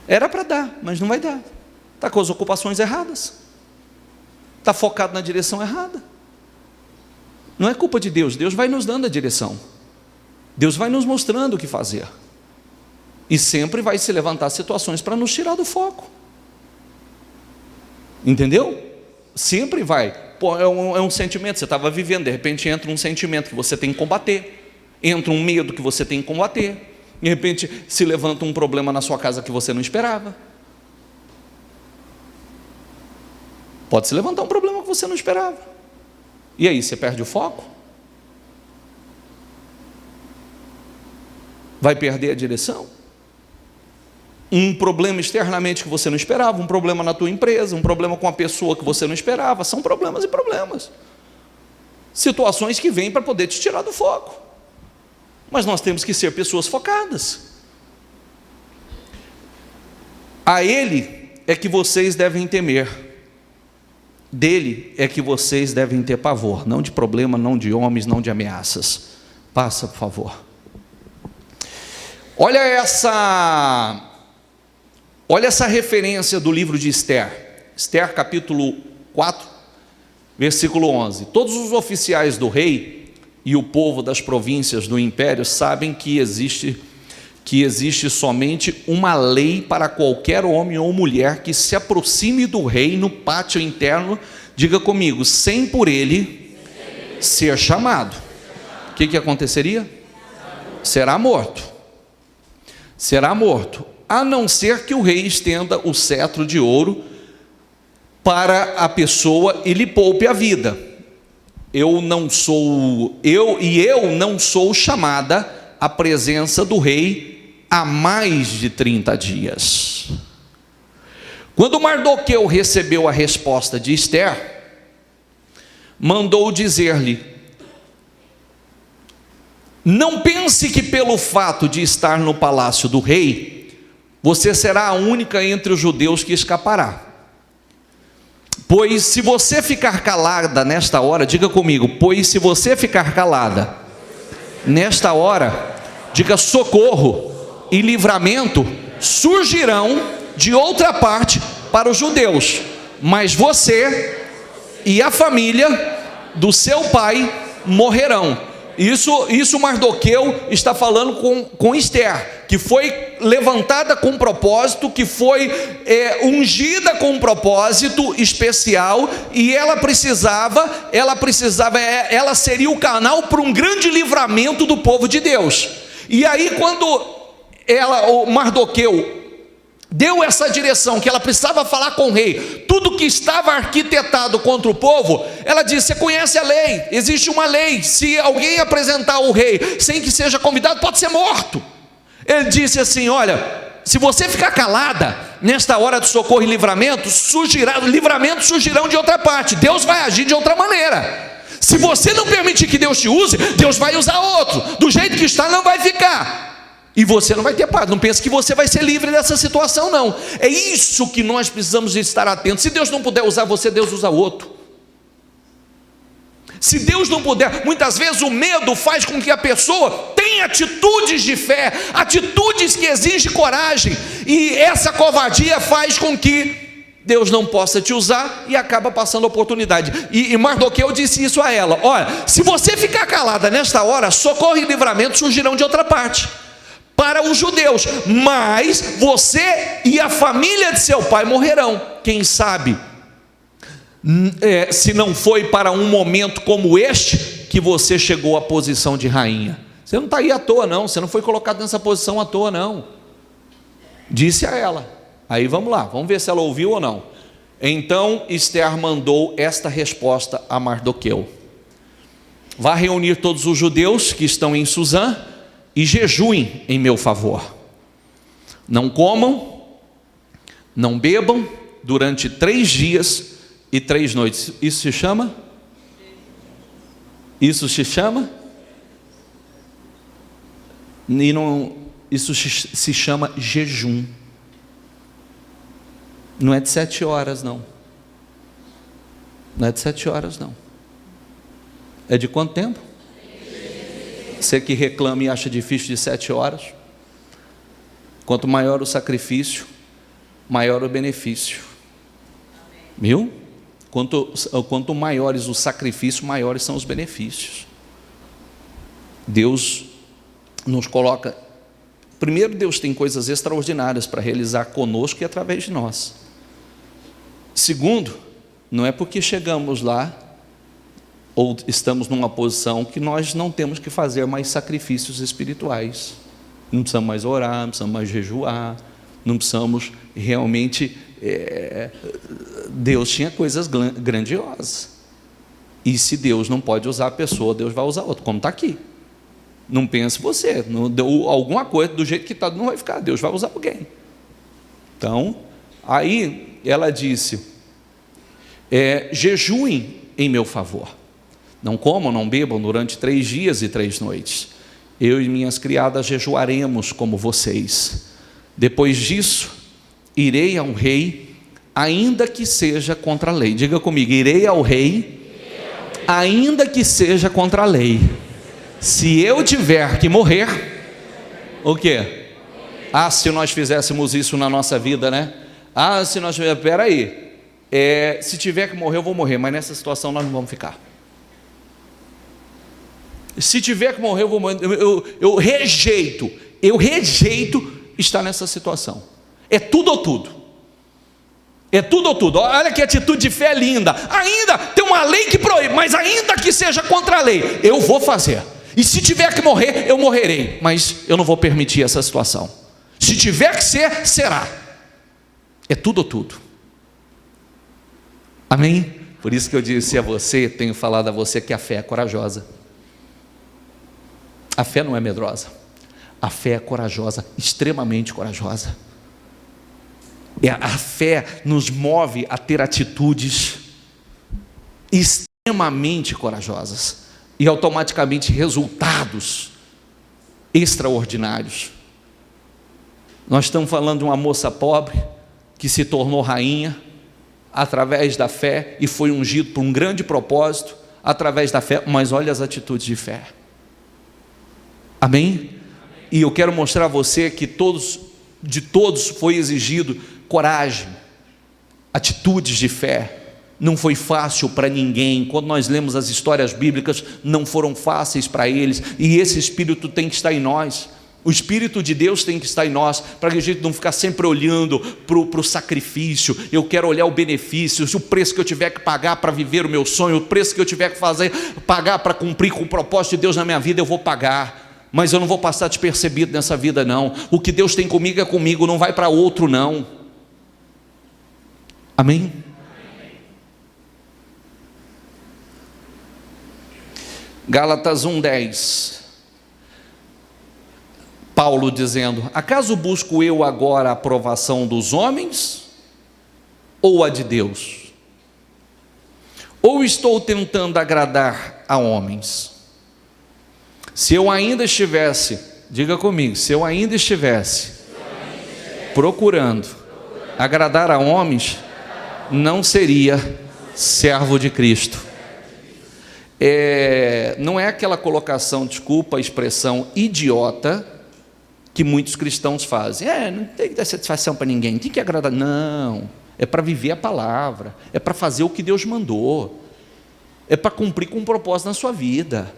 Speaker 1: Era para dar, mas não vai dar. Está com as ocupações erradas, está focado na direção errada. Não é culpa de Deus, Deus vai nos dando a direção, Deus vai nos mostrando o que fazer, e sempre vai se levantar situações para nos tirar do foco, entendeu? Sempre vai. Pô, é um sentimento, você estava vivendo, de repente entra um sentimento que você tem que combater, entra um medo que você tem que combater, de repente se levanta um problema na sua casa que você não esperava. Pode se levantar um problema que você não esperava, e aí você perde o foco, vai perder a direção. Um problema externamente que você não esperava, um problema na tua empresa, um problema com a pessoa que você não esperava, são problemas e problemas, situações que vêm para poder te tirar do foco, mas nós temos que ser pessoas focadas. A Ele é que vocês devem temer, dele é que vocês devem ter pavor, não de problema, não de homens, não de ameaças. Passa, por favor. Olha essa referência do livro de Esther, Esther capítulo 4, versículo 11. Todos os oficiais do rei e o povo das províncias do império sabem que existe somente uma lei para qualquer homem ou mulher que se aproxime do rei no pátio interno, diga comigo, sem por ele ser chamado. O que aconteceria? Será morto. Será morto, a não ser que o rei estenda o cetro de ouro para a pessoa e lhe poupe a vida. Eu não sou chamada à presença do rei há mais de 30 dias. Quando Mardoqueu recebeu a resposta de Esther, mandou dizer-lhe: não pense que pelo fato de estar no palácio do rei, você será a única entre os judeus que escapará. Pois se você ficar calada nesta hora, diga comigo, pois se você ficar calada nesta hora, diga socorro e livramento surgirão de outra parte para os judeus, mas você e a família do seu pai morrerão. Isso Mardoqueu está falando com Esther, que foi levantada com propósito, que foi ungida com um propósito especial, e ela seria o canal para um grande livramento do povo de Deus. E aí quando o Mardoqueu deu essa direção, que ela precisava falar com o rei, tudo que estava arquitetado contra o povo, ela disse: você conhece a lei, existe uma lei, se alguém apresentar ao rei sem que seja convidado, pode ser morto. Ele disse assim: olha, se você ficar calada nesta hora de socorro e livramento, livramentos surgirão de outra parte, Deus vai agir de outra maneira. Se você não permitir que Deus te use, Deus vai usar outro, do jeito que está não vai ficar, e você não vai ter paz. Não pense que você vai ser livre dessa situação, não. É isso que nós precisamos estar atentos. Se Deus não puder usar você, Deus usa outro. Se Deus não puder, muitas vezes o medo faz com que a pessoa tenha atitudes de fé, atitudes que exigem coragem, e essa covardia faz com que Deus não possa te usar e acaba passando a oportunidade. E Mardoqueu disse isso a ela: olha, se você ficar calada nesta hora, socorro e livramento surgirão de outra parte para os judeus, mas você e a família de seu pai morrerão. Quem sabe, se não foi para um momento como este que você chegou à posição de rainha. Você não está aí à toa não, você não foi colocado nessa posição à toa não. Disse a ela. Aí vamos lá, vamos ver se ela ouviu ou não. Então Esther mandou esta resposta a Mardoqueu: vá reunir todos os judeus que estão em Suzã e jejuem em meu favor. Não comam, não bebam durante 3 dias e 3 noites. Isso se chama? Isso se chama? E não, isso se chama jejum. Não é de 7 horas, não. Não é de 7 horas, não. É de quanto tempo? Você que reclama e acha difícil de 7 horas. Quanto maior o sacrifício, maior o benefício. Viu? Quanto maiores os sacrifícios, maiores são os benefícios. Deus nos coloca. Primeiro, Deus tem coisas extraordinárias para realizar conosco e através de nós. Segundo, não é porque chegamos lá ou estamos numa posição que nós não temos que fazer mais sacrifícios espirituais. Não precisamos mais orar, não precisamos mais jejuar, não precisamos realmente... Deus tinha coisas grandiosas. E se Deus não pode usar a pessoa, Deus vai usar outra, como está aqui. Não pense você, não deu alguma coisa do jeito que está, não vai ficar, Deus vai usar alguém. Então, aí ela disse, jejuem em meu favor, não comam, não bebam durante 3 dias e 3 noites, eu e minhas criadas jejuaremos como vocês, depois disso, irei ao rei, ainda que seja contra a lei. Diga comigo, irei ao rei, ainda que seja contra a lei. Se eu tiver que morrer, o quê? Se nós fizéssemos isso na nossa vida, né? Se nós tiver, peraí, se tiver que morrer, eu vou morrer, mas nessa situação nós não vamos ficar. Se tiver que morrer, eu vou morrer. Eu rejeito estar nessa situação. É tudo ou tudo. É tudo ou tudo. Olha que atitude de fé linda. Ainda tem uma lei que proíbe, mas ainda que seja contra a lei, eu vou fazer. E se tiver que morrer, eu morrerei, mas eu não vou permitir essa situação. Se tiver que ser, será. É tudo ou tudo. Amém? Por isso que eu disse a você, tenho falado a você que a fé é corajosa. A fé não é medrosa. A fé é corajosa, extremamente corajosa. A fé nos move a ter atitudes extremamente corajosas e automaticamente resultados extraordinários. Nós estamos falando de uma moça pobre que se tornou rainha através da fé e foi ungido por um grande propósito através da fé, mas olha as atitudes de fé. Amém? E eu quero mostrar a você que de todos foi exigido coragem, atitudes de fé. Não foi fácil para ninguém. Quando nós lemos as histórias bíblicas, não foram fáceis para eles, e esse Espírito tem que estar em nós. O Espírito de Deus tem que estar em nós, para que a gente não ficar sempre olhando para o sacrifício. Eu quero olhar o benefício, o preço que eu tiver que pagar para viver o meu sonho, o preço que eu tiver que pagar para cumprir com o propósito de Deus na minha vida, eu vou pagar. Mas eu não vou passar despercebido nessa vida, não. O que Deus tem comigo é comigo, não vai para outro, não. Amém? Gálatas 1:10, Paulo dizendo: acaso busco eu agora a aprovação dos homens ou a de Deus? Ou estou tentando agradar a homens? Se eu ainda estivesse, diga comigo, se eu ainda estivesse procurando agradar a homens, não seria servo de Cristo. Não é aquela colocação, desculpa a expressão, idiota, que muitos cristãos fazem. Não tem que dar satisfação para ninguém, tem que agradar. Não, é para viver a palavra, é para fazer o que Deus mandou, é para cumprir com um propósito na sua vida.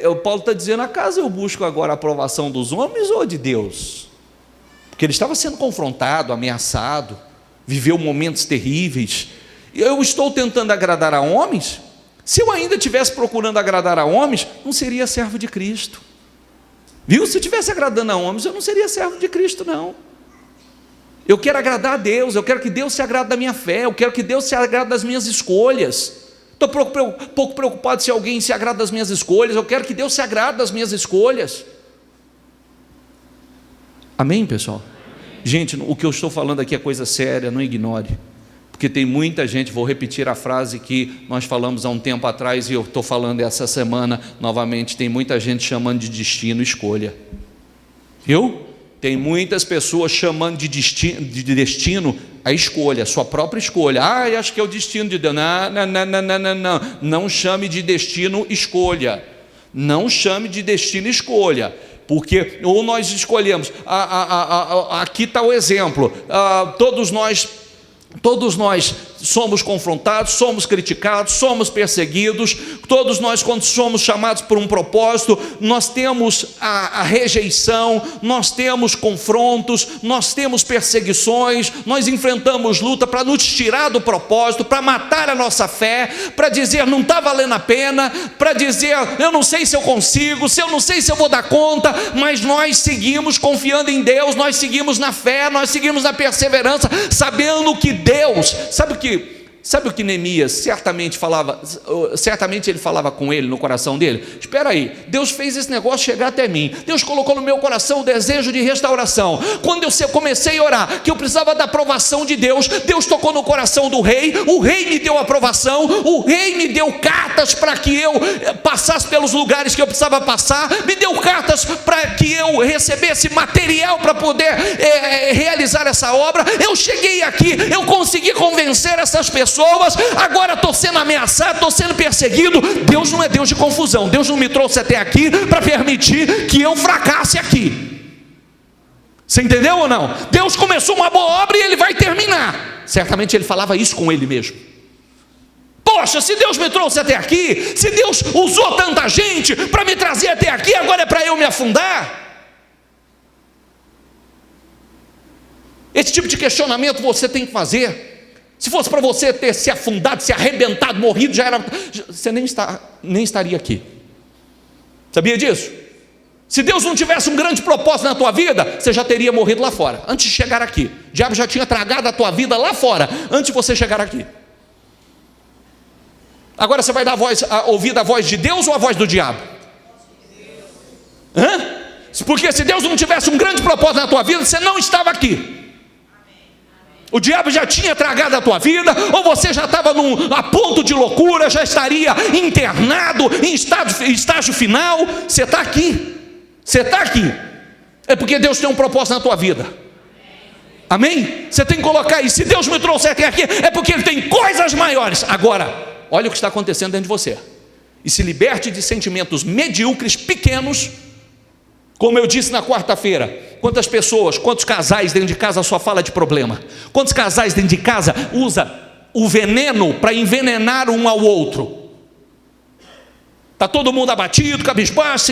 Speaker 1: O Paulo está dizendo: acaso eu busco agora a aprovação dos homens ou de Deus? Porque ele estava sendo confrontado, ameaçado, viveu momentos terríveis. Eu estou tentando agradar a homens? Se eu ainda estivesse procurando agradar a homens, não seria servo de Cristo. Viu? Se eu estivesse agradando a homens, eu não seria servo de Cristo, não. Eu quero agradar a Deus, eu quero que Deus se agrade da minha fé, eu quero que Deus se agrade das minhas escolhas. Estou pouco preocupado se alguém se agrada das minhas escolhas. Eu quero que Deus se agrade das minhas escolhas. Amém, pessoal? Gente, o que eu estou falando aqui é coisa séria, não ignore. Porque tem muita gente, vou repetir a frase que nós falamos há um tempo atrás e eu estou falando essa semana novamente, tem muita gente chamando de destino escolha. Viu? Tem muitas pessoas chamando de destino a escolha, a sua própria escolha. Acho que é o destino de Deus. Não chame de destino escolha. Não chame de destino escolha. Porque ou nós escolhemos, aqui está o exemplo, todos nós somos confrontados, somos criticados, somos perseguidos, todos nós, quando somos chamados por um propósito, nós temos a rejeição, nós temos confrontos, nós temos perseguições, nós enfrentamos luta para nos tirar do propósito, para matar a nossa fé, para dizer não está valendo a pena, para dizer eu não sei se eu consigo, eu não sei se eu vou dar conta, mas nós seguimos confiando em Deus, nós seguimos na fé, nós seguimos na perseverança, sabendo que Deus, sabe o que Neemias certamente ele falava com ele no coração dele? Espera aí, Deus fez esse negócio chegar até mim, Deus colocou no meu coração o desejo de restauração. Quando eu comecei a orar, que eu precisava da aprovação de Deus, Deus tocou no coração do rei, o rei me deu aprovação, o rei me deu cartas para que eu passasse pelos lugares que eu precisava passar, me deu cartas para que eu recebesse material para poder realizar essa obra. Eu cheguei aqui, eu consegui convencer essas pessoas, agora estou sendo ameaçado, estou sendo perseguido. Deus não é Deus de confusão, Deus não me trouxe até aqui para permitir que eu fracasse aqui. Você entendeu ou não? Deus começou uma boa obra e Ele vai terminar. Certamente ele falava isso com ele mesmo. Poxa, se Deus me trouxe até aqui, se Deus usou tanta gente para me trazer até aqui, agora é para eu me afundar? Esse tipo de questionamento você tem que fazer. Se fosse para você ter se afundado, se arrebentado, morrido, você nem estaria aqui. Sabia disso? Se Deus não tivesse um grande propósito na tua vida, você já teria morrido lá fora, antes de chegar aqui. O diabo já tinha tragado a tua vida lá fora, antes de você chegar aqui. Agora você vai dar ouvir a voz de Deus ou a voz do diabo? Porque se Deus não tivesse um grande propósito na tua vida, você não estava aqui. O diabo já tinha tragado a tua vida, ou você já estava a ponto de loucura, já estaria internado em estágio final. Você está aqui, é porque Deus tem um propósito na tua vida. Amém? Você tem que colocar aí, se Deus me trouxe até aqui, é porque Ele tem coisas maiores. Agora, olha o que está acontecendo dentro de você, e se liberte de sentimentos medíocres, pequenos. Como eu disse na quarta-feira, quantos casais dentro de casa só fala de problema? Quantos casais dentro de casa usa o veneno para envenenar um ao outro? Está todo mundo abatido, cabisbaixo,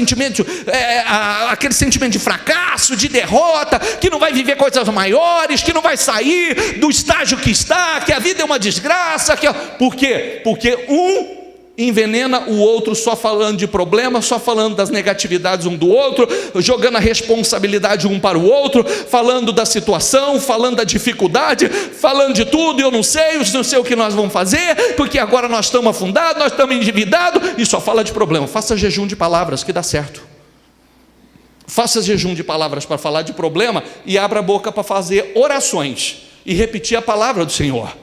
Speaker 1: aquele sentimento de fracasso, de derrota, que não vai viver coisas maiores, que não vai sair do estágio que está, que a vida é uma desgraça. Por quê? Porque um envenena o outro só falando de problemas, só falando das negatividades um do outro, jogando a responsabilidade um para o outro, falando da situação, falando da dificuldade, falando de tudo. Eu não sei o que nós vamos fazer, porque agora nós estamos afundados, nós estamos endividados, e só fala de problema. Faça jejum de palavras que dá certo. Faça jejum de palavras para falar de problema e abra a boca para fazer orações e repetir a palavra do Senhor.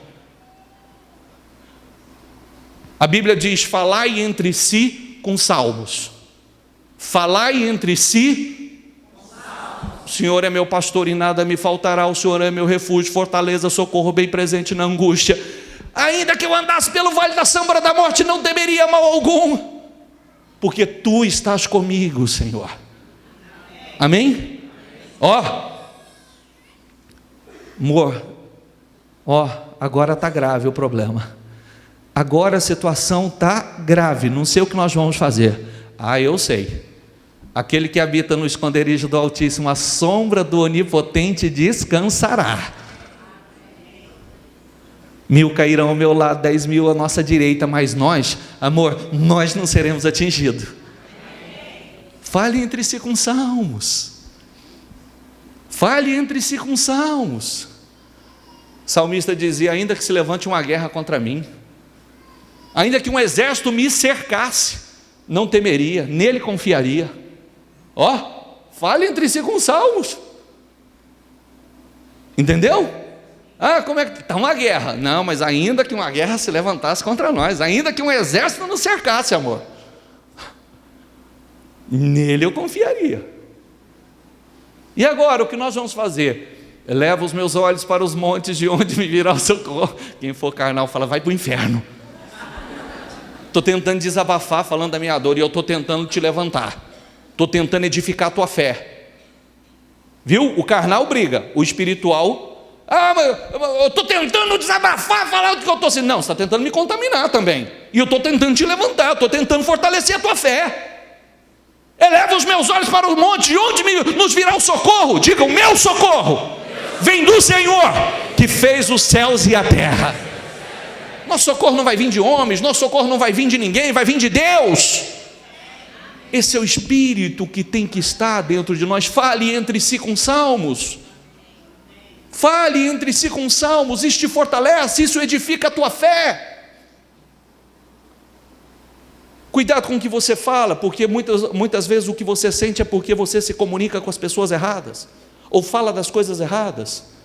Speaker 1: A Bíblia diz: falai entre si com salmos. Falai entre si. O Senhor é meu pastor e nada me faltará. O Senhor é meu refúgio, fortaleza, socorro bem presente na angústia. Ainda que eu andasse pelo vale da sombra da morte, não temeria mal algum, porque Tu estás comigo, Senhor. Amém? Amor, agora está grave o problema. Agora a situação está grave, não sei o que nós vamos fazer. Eu sei. Aquele que habita no esconderijo do Altíssimo, a sombra do Onipotente descansará. 1000 cairão ao meu lado, 10.000 à nossa direita, mas nós, amor, nós não seremos atingidos. Fale entre si com salmos. Fale entre si com salmos. O salmista dizia: ainda que se levante uma guerra contra mim, Ainda que um exército me cercasse, não temeria, nele confiaria. Fale entre si com salmos. Entendeu? Como é que está uma guerra? Não, mas ainda que uma guerra se levantasse contra nós, ainda que um exército nos cercasse, amor, nele eu confiaria. E agora, o que nós vamos fazer? Eleva os meus olhos para os montes, de onde me virá o socorro. Quem for carnal fala, vai para o inferno. Estou tentando desabafar, falando da minha dor, e eu estou tentando te levantar. Estou tentando edificar a tua fé. Viu? O carnal briga, o espiritual... mas eu estou tentando desabafar, falar o que eu estou sentindo. Não, você está tentando me contaminar também. E eu estou tentando te levantar, eu estou tentando fortalecer a tua fé. Eleva os meus olhos para o monte, de onde nos virá o socorro? Diga, o meu socorro vem do Senhor, que fez os céus e a terra. Nosso socorro não vai vir de homens, nosso socorro não vai vir de ninguém, vai vir de Deus. Esse é o Espírito que tem que estar dentro de nós. Fale entre si com salmos. Fale entre si com salmos, isso te fortalece, isso edifica a tua fé. Cuidado com o que você fala, porque muitas vezes o que você sente é porque você se comunica com as pessoas erradas, ou fala das coisas erradas.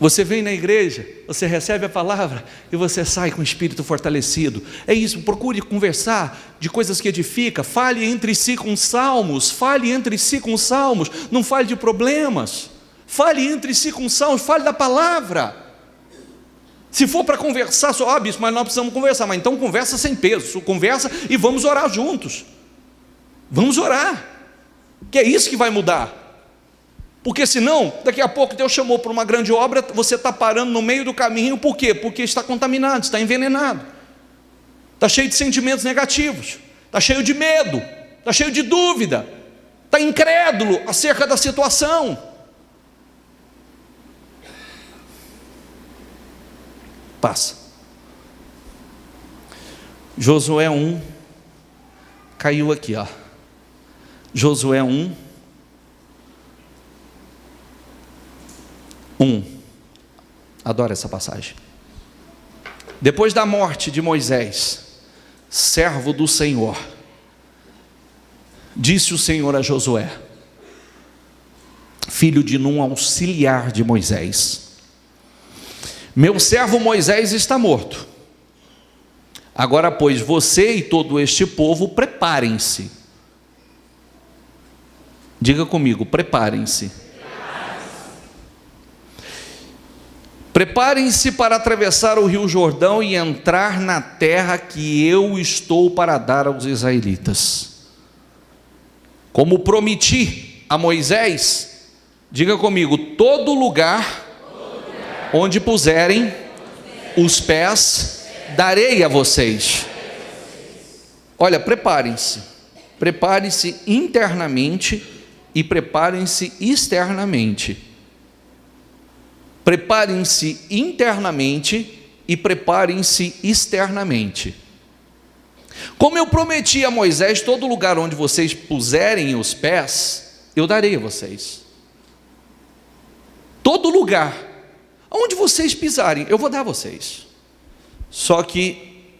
Speaker 1: Você vem na igreja, você recebe a palavra e você sai com o espírito fortalecido. É isso, procure conversar de coisas que edificam. Fale entre si com salmos, fale entre si com salmos. Não fale de problemas, fale entre si com salmos, fale da palavra. Se for para conversar só, bispo, mas nós precisamos conversar. Mas então conversa sem peso, conversa e vamos orar juntos. Vamos orar, que é isso que vai mudar. Porque senão, daqui a pouco Deus chamou para uma grande obra, você está parando no meio do caminho. Por quê? Porque está contaminado, está envenenado, está cheio de sentimentos negativos, está cheio de medo, está cheio de dúvida, está incrédulo acerca da situação. Passa. Josué 1, caiu aqui, Josué 1, adoro essa passagem. Depois da morte de Moisés, servo do Senhor, disse o Senhor a Josué, filho de Num, auxiliar de Moisés: meu servo Moisés está morto. Agora, pois, você e todo este povo, preparem-se. Diga comigo, preparem-se. Preparem-se para atravessar o rio Jordão e entrar na terra que eu estou para dar aos israelitas. Como prometi a Moisés, diga comigo, todo lugar onde puserem os pés, darei a vocês. Olha, preparem-se internamente e preparem-se externamente. Preparem-se internamente e preparem-se externamente. Como eu prometi a Moisés, todo lugar onde vocês puserem os pés, eu darei a vocês. Todo lugar, onde vocês pisarem, eu vou dar a vocês. Só que,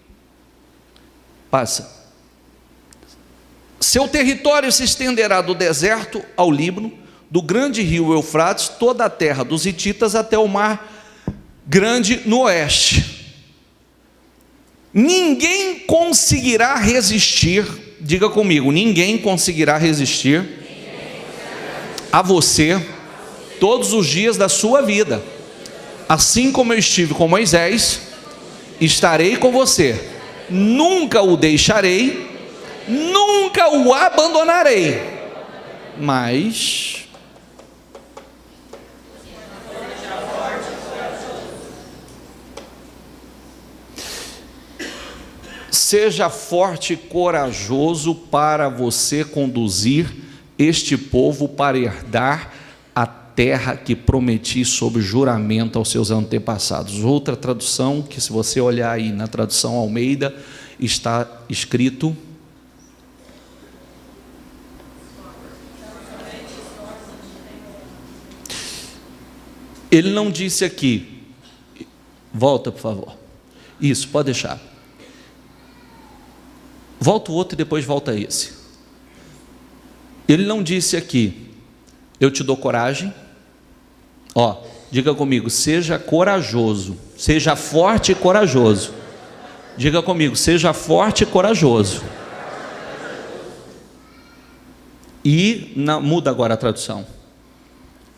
Speaker 1: passa, seu território se estenderá do deserto ao Líbano, do grande rio Eufrates, toda a terra dos hititas até o mar grande no oeste. Ninguém conseguirá resistir, diga comigo, ninguém conseguirá resistir a você todos os dias da sua vida. Assim como eu estive com Moisés, estarei com você, nunca o deixarei, nunca o abandonarei. Mas seja forte e corajoso para você conduzir este povo para herdar a terra que prometi sob juramento aos seus antepassados. Outra tradução, que se você olhar aí na tradução Almeida, está escrito: ele não disse aqui, Volta, por favor. Isso, pode deixar. Volta o outro e depois volta esse. Ele não disse aqui, eu te dou coragem. Ó, diga comigo, seja corajoso. Seja forte e corajoso. Diga comigo, seja forte e corajoso. E muda agora a tradução.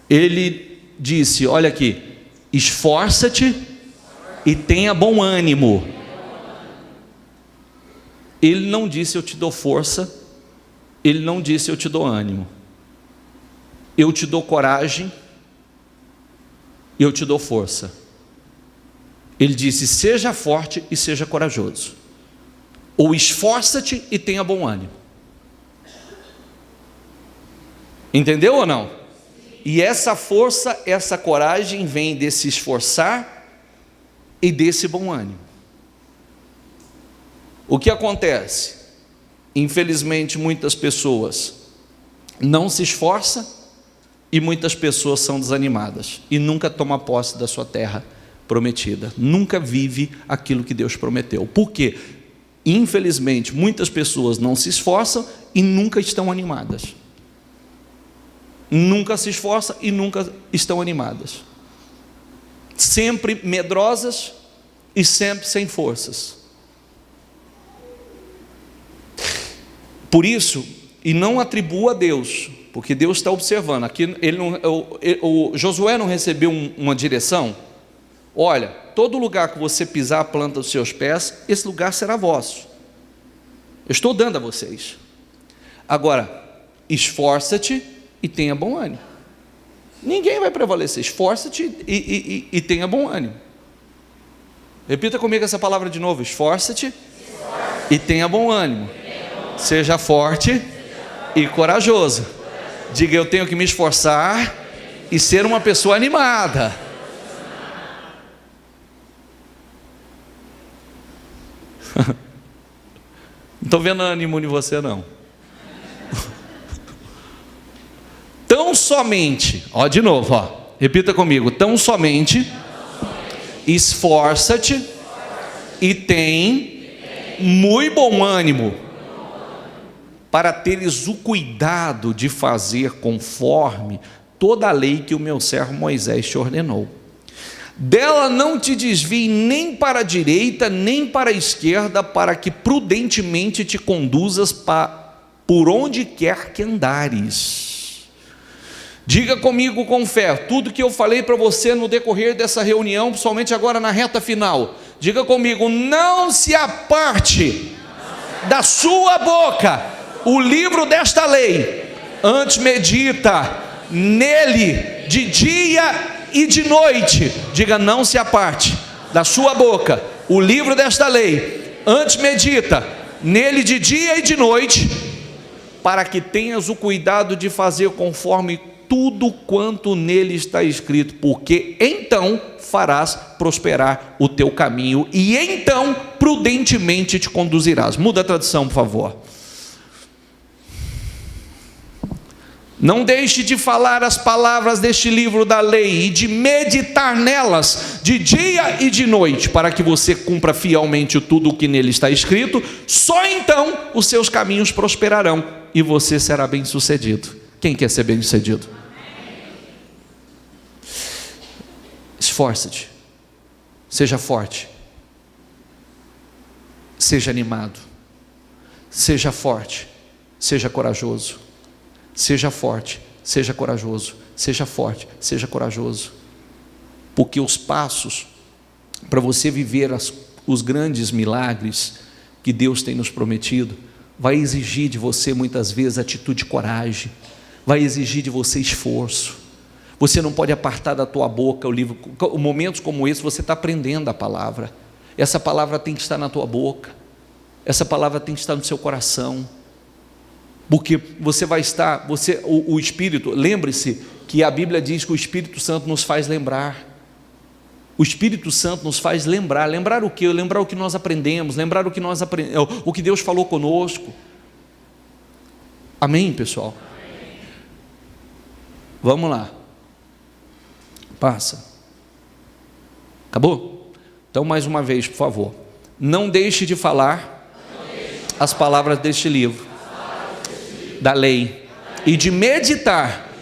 Speaker 1: Ele disse, olha aqui, esforça-te e tenha bom ânimo. Ele não disse eu te dou força, ele não disse eu te dou ânimo. Eu te dou coragem, eu te dou força. Ele disse seja forte e seja corajoso. Ou esforça-te e tenha bom ânimo. Entendeu ou não? E essa força, essa coragem vem desse esforçar e desse bom ânimo. O que acontece? Infelizmente muitas pessoas não se esforçam e muitas pessoas são desanimadas e nunca tomam posse da sua terra prometida, nunca vive aquilo que Deus prometeu. Por quê? Infelizmente muitas pessoas não se esforçam e nunca estão animadas. Nunca se esforçam e nunca estão animadas. Sempre medrosas e sempre sem forças. Por isso, e não atribua a Deus, porque Deus está observando. Aqui o Josué não recebeu uma direção. Olha, todo lugar que você pisar a planta dos seus pés, esse lugar será vosso. Eu estou dando a vocês. Agora, esforça-te e tenha bom ânimo. Ninguém vai prevalecer. Esforça-te e tenha bom ânimo. Repita comigo essa palavra de novo. Esforça-te e tenha bom ânimo. Seja forte e corajoso. Diga, eu tenho que me esforçar e ser uma pessoa animada. Não estou vendo ânimo em você não. Tão somente, ó, de novo, ó, repita comigo, tão somente esforça-te e tem muito bom ânimo, para teres o cuidado de fazer conforme toda a lei que o meu servo Moisés te ordenou. Dela não te desvie nem para a direita, nem para a esquerda, para que prudentemente te conduzas por onde quer que andares. Diga comigo com fé, tudo que eu falei para você no decorrer dessa reunião, principalmente agora na reta final. Diga comigo, não se aparte da sua boca o livro desta lei, antes medita nele de dia e de noite. Diga, não se aparte da sua boca o livro desta lei, antes medita nele de dia e de noite, para que tenhas o cuidado de fazer conforme tudo quanto nele está escrito, porque então farás prosperar o teu caminho, e então prudentemente te conduzirás. Muda a tradução, por favor. Não deixe de falar as palavras deste livro da lei e de meditar nelas de dia e de noite, para que você cumpra fielmente tudo o que nele está escrito. Só então os seus caminhos prosperarão e você será bem-sucedido. Quem quer ser bem-sucedido? Esforça-te, seja forte, seja animado, seja forte, seja corajoso. Seja forte, seja corajoso, seja forte, seja corajoso, porque os passos para você viver os grandes milagres que Deus tem nos prometido, vai exigir de você muitas vezes atitude e coragem, vai exigir de você esforço. Você não pode apartar da tua boca o livro. Momentos como esse você está aprendendo a palavra, essa palavra tem que estar na tua boca, essa palavra tem que estar no seu coração, porque você vai estar, o Espírito, lembre-se que a Bíblia diz que o Espírito Santo nos faz lembrar. O Espírito Santo nos faz lembrar. Lembrar o quê? Lembrar o que nós aprendemos, lembrar o que Deus falou conosco. Amém, pessoal? Amém. Vamos lá. Passa. Acabou? Então, mais uma vez, por favor, não deixe de falar as palavras deste livro, da lei, e de meditar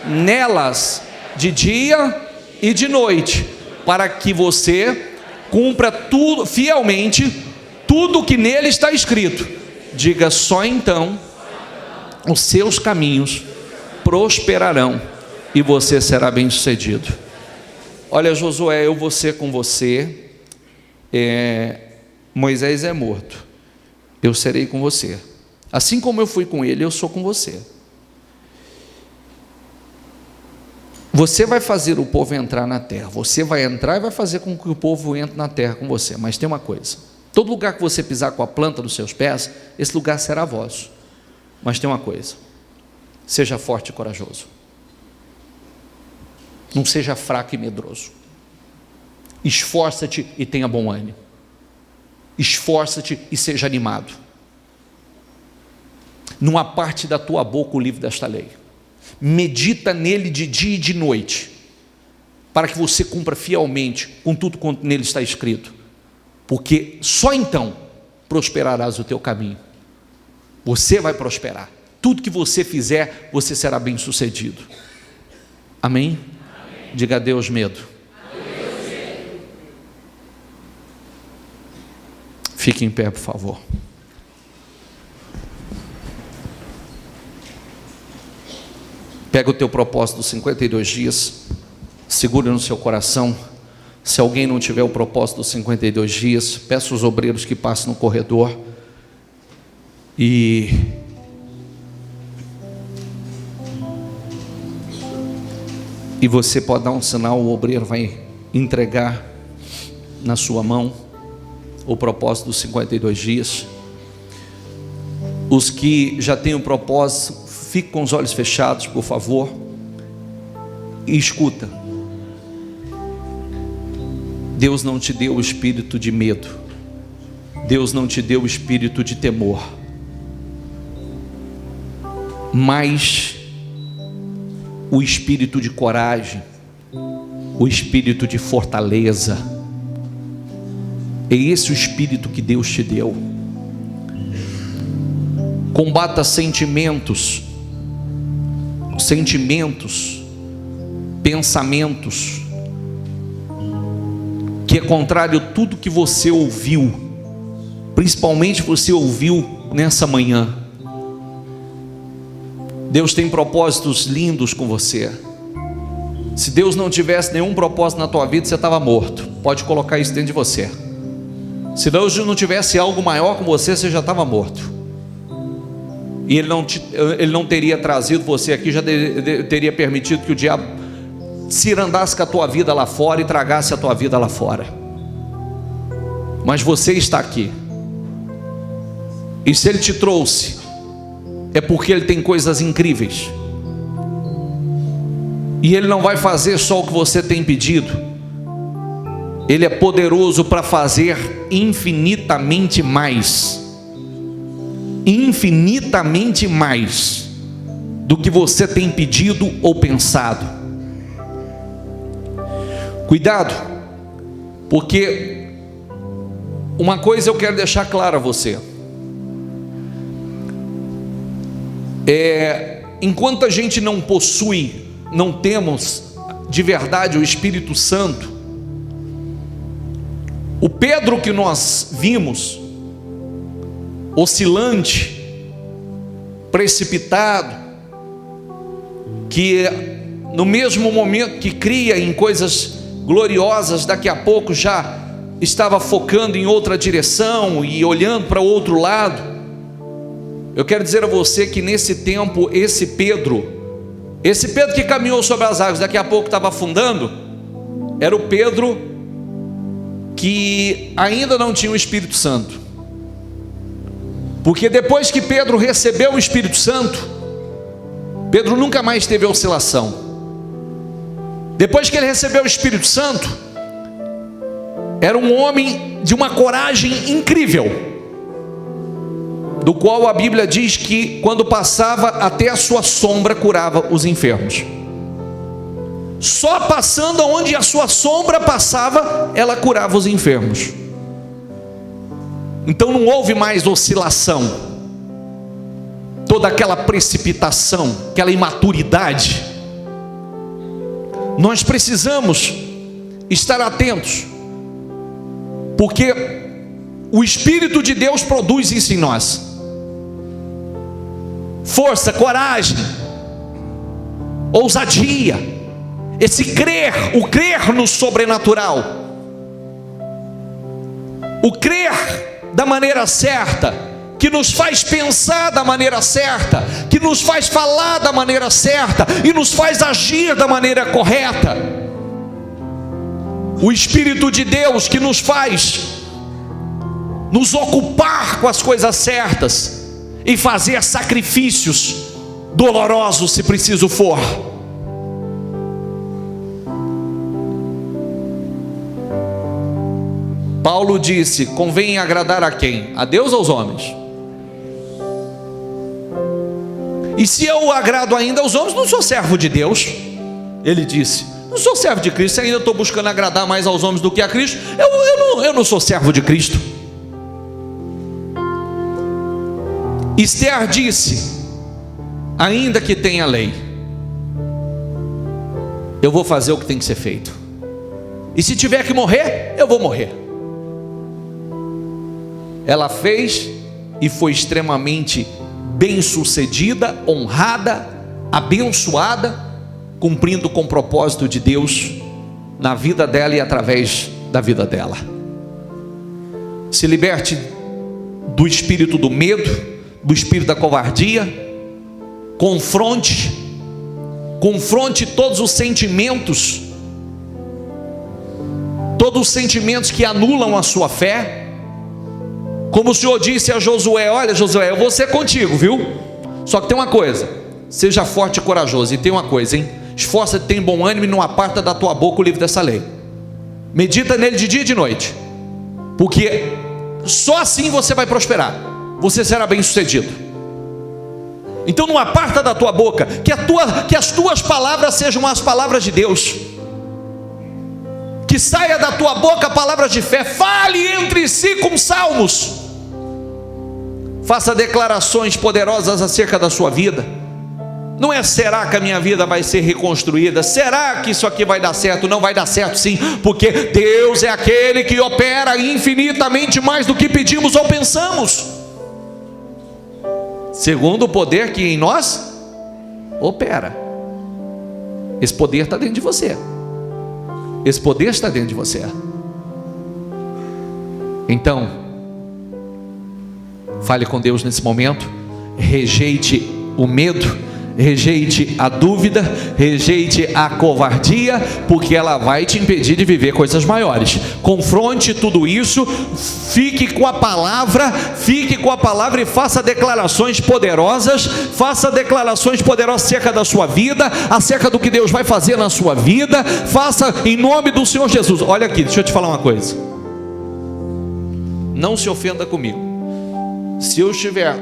Speaker 1: nelas de dia e de noite, para que você cumpra tudo, fielmente, tudo que nele está escrito. Diga: só então os seus caminhos prosperarão e você será bem-sucedido. Olha, Josué, eu vou ser com você. Moisés é morto, eu serei com você. Assim como eu fui com ele, eu sou com você. Você vai fazer o povo entrar na terra. Você vai entrar e vai fazer com que o povo entre na terra com você. Mas tem uma coisa: todo lugar que você pisar com a planta dos seus pés, esse lugar será vosso. Mas tem uma coisa: seja forte e corajoso. Não seja fraco e medroso. Esforça-te e tenha bom ânimo. Esforça-te e seja animado. Não aparte da tua boca o livro desta lei. Medita nele de dia e de noite, para que você cumpra fielmente com tudo quanto nele está escrito, porque só então prosperarás o teu caminho. Você vai prosperar. Tudo que você fizer, você será bem sucedido. Amém? Amém. Diga: adeus medo. Adeus medo. Fique em pé, por favor. Pega o teu propósito dos 52 dias, segura no seu coração. Se alguém não tiver o propósito dos 52 dias, peça aos obreiros que passem no corredor. E você pode dar um sinal, o obreiro vai entregar na sua mão o propósito dos 52 dias. Os que já têm o propósito, fique com os olhos fechados, por favor, e escuta. Deus não te deu o espírito de medo, Deus não te deu o espírito de temor, mas o espírito de coragem, o espírito de fortaleza. É esse o espírito que Deus te deu. Combata sentimentos, pensamentos, que é contrário a tudo que você ouviu, principalmente você ouviu nessa manhã. Deus tem propósitos lindos com você. Se Deus não tivesse nenhum propósito na tua vida, você estava morto. Pode colocar isso dentro de você. Se Deus não tivesse algo maior com você, você já estava morto. E Ele não teria trazido você aqui, já teria permitido que o diabo cirandasse com a tua vida lá fora e tragasse a tua vida lá fora. Mas você está aqui. E se Ele te trouxe, é porque Ele tem coisas incríveis. E Ele não vai fazer só o que você tem pedido. Ele é poderoso para fazer infinitamente mais. Infinitamente mais do que você tem pedido ou pensado. Cuidado, porque uma coisa eu quero deixar clara a você. Enquanto a gente não possui, não temos de verdade o Espírito Santo, o Pedro que nós vimos, oscilante, precipitado, que no mesmo momento que cria em coisas gloriosas, daqui a pouco já estava focando em outra direção e olhando para o outro lado. Eu quero dizer a você que nesse tempo, esse Pedro que caminhou sobre as águas, daqui a pouco estava afundando, era o Pedro que ainda não tinha o Espírito Santo. Porque depois que Pedro recebeu o Espírito Santo, Pedro nunca mais teve oscilação. Depois que ele recebeu o Espírito Santo, era um homem de uma coragem incrível, do qual a Bíblia diz que quando passava, até a sua sombra curava os enfermos. Só passando onde a sua sombra passava, ela curava os enfermos. Então não houve mais oscilação, toda aquela precipitação, aquela imaturidade. Nós precisamos estar atentos, porque o Espírito de Deus produz isso em nós: força, coragem, ousadia, esse crer, o crer no sobrenatural, o crer da maneira certa, que nos faz pensar da maneira certa, que nos faz falar da maneira certa e nos faz agir da maneira correta. O Espírito de Deus que nos faz nos ocupar com as coisas certas e fazer sacrifícios dolorosos se preciso for. Paulo disse: convém agradar a quem? A Deus ou aos homens? E se eu agrado ainda aos homens, não sou servo de Deus. Ele disse: não sou servo de Cristo, ainda estou buscando agradar mais aos homens do que a Cristo. Eu não sou servo de Cristo. Esther disse: ainda que tenha lei, eu vou fazer o que tem que ser feito, e se tiver que morrer, eu vou morrer. Ela fez e foi extremamente bem-sucedida, honrada, abençoada, cumprindo com o propósito de Deus na vida dela e através da vida dela. Se liberte do espírito do medo, do espírito da covardia. Confronte todos os sentimentos, que anulam a sua fé. Como o Senhor disse a Josué: olha, Josué, eu vou ser contigo, viu? Só que tem uma coisa: seja forte e corajoso. E tem uma coisa, hein? Esforça-te, tem bom ânimo, e não aparta da tua boca o livro dessa lei. Medita nele de dia e de noite, porque só assim você vai prosperar, você será bem sucedido. Então não aparta da tua boca, que as tuas palavras sejam as palavras de Deus, que saia da tua boca palavras de fé. Fale entre si com salmos, faça declarações poderosas acerca da sua vida. Não é será que a minha vida vai ser reconstruída, será que isso aqui vai dar certo? Não vai dar certo sim, porque Deus é aquele que opera infinitamente mais do que pedimos ou pensamos, segundo o poder que em nós opera. Esse poder está dentro de você. Esse poder está dentro de você. Então, fale com Deus nesse momento. Rejeite o medo, rejeite a dúvida, rejeite a covardia, porque ela vai te impedir de viver coisas maiores. Confronte tudo isso, fique com a palavra e faça declarações poderosas. Faça declarações poderosas acerca da sua vida, acerca do que Deus vai fazer na sua vida. Faça em nome do Senhor Jesus. Olha aqui, deixa eu te falar uma coisa. Não se ofenda comigo. Se eu estiver...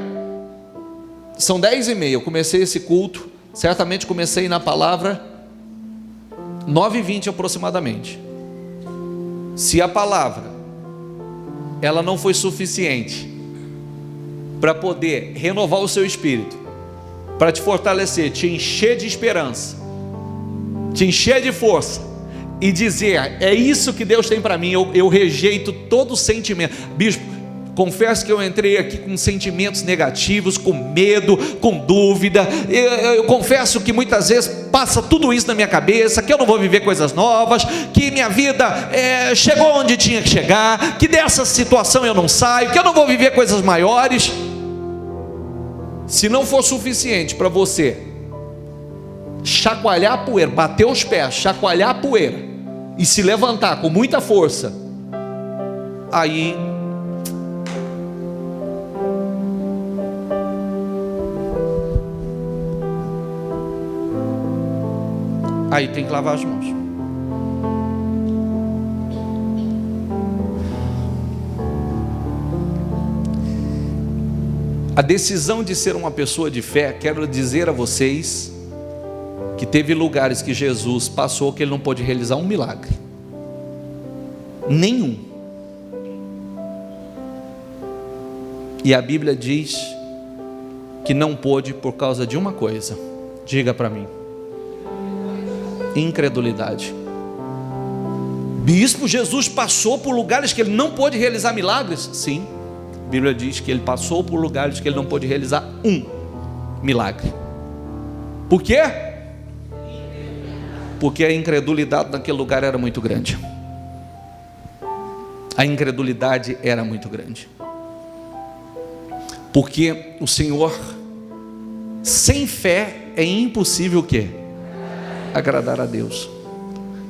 Speaker 1: São 10h30, eu comecei esse culto, certamente comecei na palavra 9h20 aproximadamente. Se a palavra ela não foi suficiente para poder renovar o seu espírito, para te fortalecer, te encher de esperança, te encher de força e dizer: é isso que Deus tem para mim, eu rejeito todo sentimento. Bispo, confesso que eu entrei aqui com sentimentos negativos, com medo, com dúvida. Eu confesso que muitas vezes passa tudo isso na minha cabeça, que eu não vou viver coisas novas, que minha vida chegou onde tinha que chegar, que dessa situação eu não saio, que eu não vou viver coisas maiores. Se não for suficiente para você chacoalhar a poeira, bater os pés, chacoalhar a poeira e se levantar com muita força, aí tem que lavar as mãos. A decisão de ser uma pessoa de fé, quero dizer a vocês que que teve lugares que Jesus passou que ele não pôde realizar um milagre. Nenhum. E a Bíblia diz que não pôde por causa de uma coisa. Diga para mim: incredulidade. Bispo, Jesus passou por lugares que ele não pôde realizar milagres? Sim, a Bíblia diz que ele passou por lugares que ele não pôde realizar um milagre. Por quê? Porque a incredulidade naquele lugar era muito grande. A incredulidade era muito grande. Porque o Senhor, sem fé é impossível o quê? Agradar a Deus.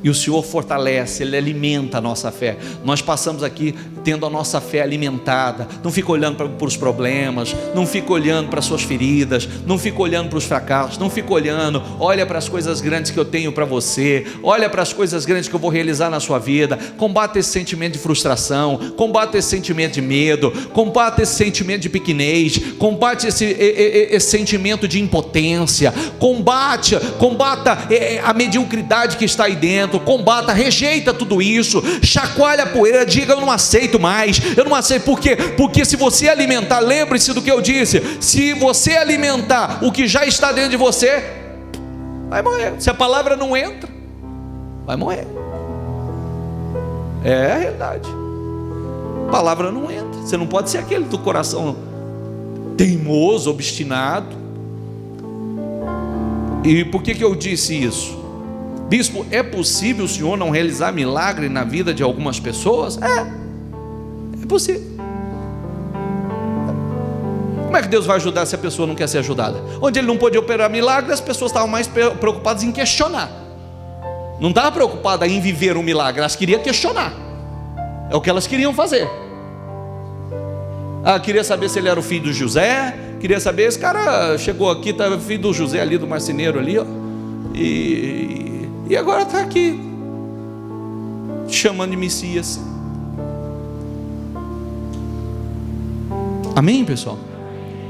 Speaker 1: E o Senhor fortalece, Ele alimenta a nossa fé. Nós passamos aqui tendo a nossa fé alimentada. Não fica olhando para os problemas, não fica olhando para as suas feridas, não fica olhando para os fracassos, não fica olhando, olha para as coisas grandes que eu tenho para você, olha para as coisas grandes que eu vou realizar na sua vida. Combate esse sentimento de frustração, combate esse sentimento de medo, combate esse sentimento de pequenez, combate esse sentimento de impotência, combata a mediocridade que está aí dentro, combata, rejeita tudo isso, chacoalha a poeira, diga: eu não aceito mais, eu não aceito. Por quê? Porque se você alimentar, lembre-se do que eu disse, se você alimentar o que já está dentro de você, vai morrer. Se a palavra não entra, vai morrer. É a realidade. A palavra não entra. Você não pode ser aquele do coração teimoso, obstinado. E por que eu disse isso? Bispo, é possível o senhor não realizar milagre na vida de algumas pessoas? É possível. Como é que Deus vai ajudar se a pessoa não quer ser ajudada? Onde Ele não pôde operar milagre, as pessoas estavam mais preocupadas em questionar. Não estavam preocupadas em viver um milagre, elas queriam questionar. É o que elas queriam fazer. Queria saber se ele era o filho do José, queria saber, esse cara chegou aqui, estava filho do José ali, do marceneiro ali, ó, e agora está aqui, chamando de Messias. Amém, pessoal?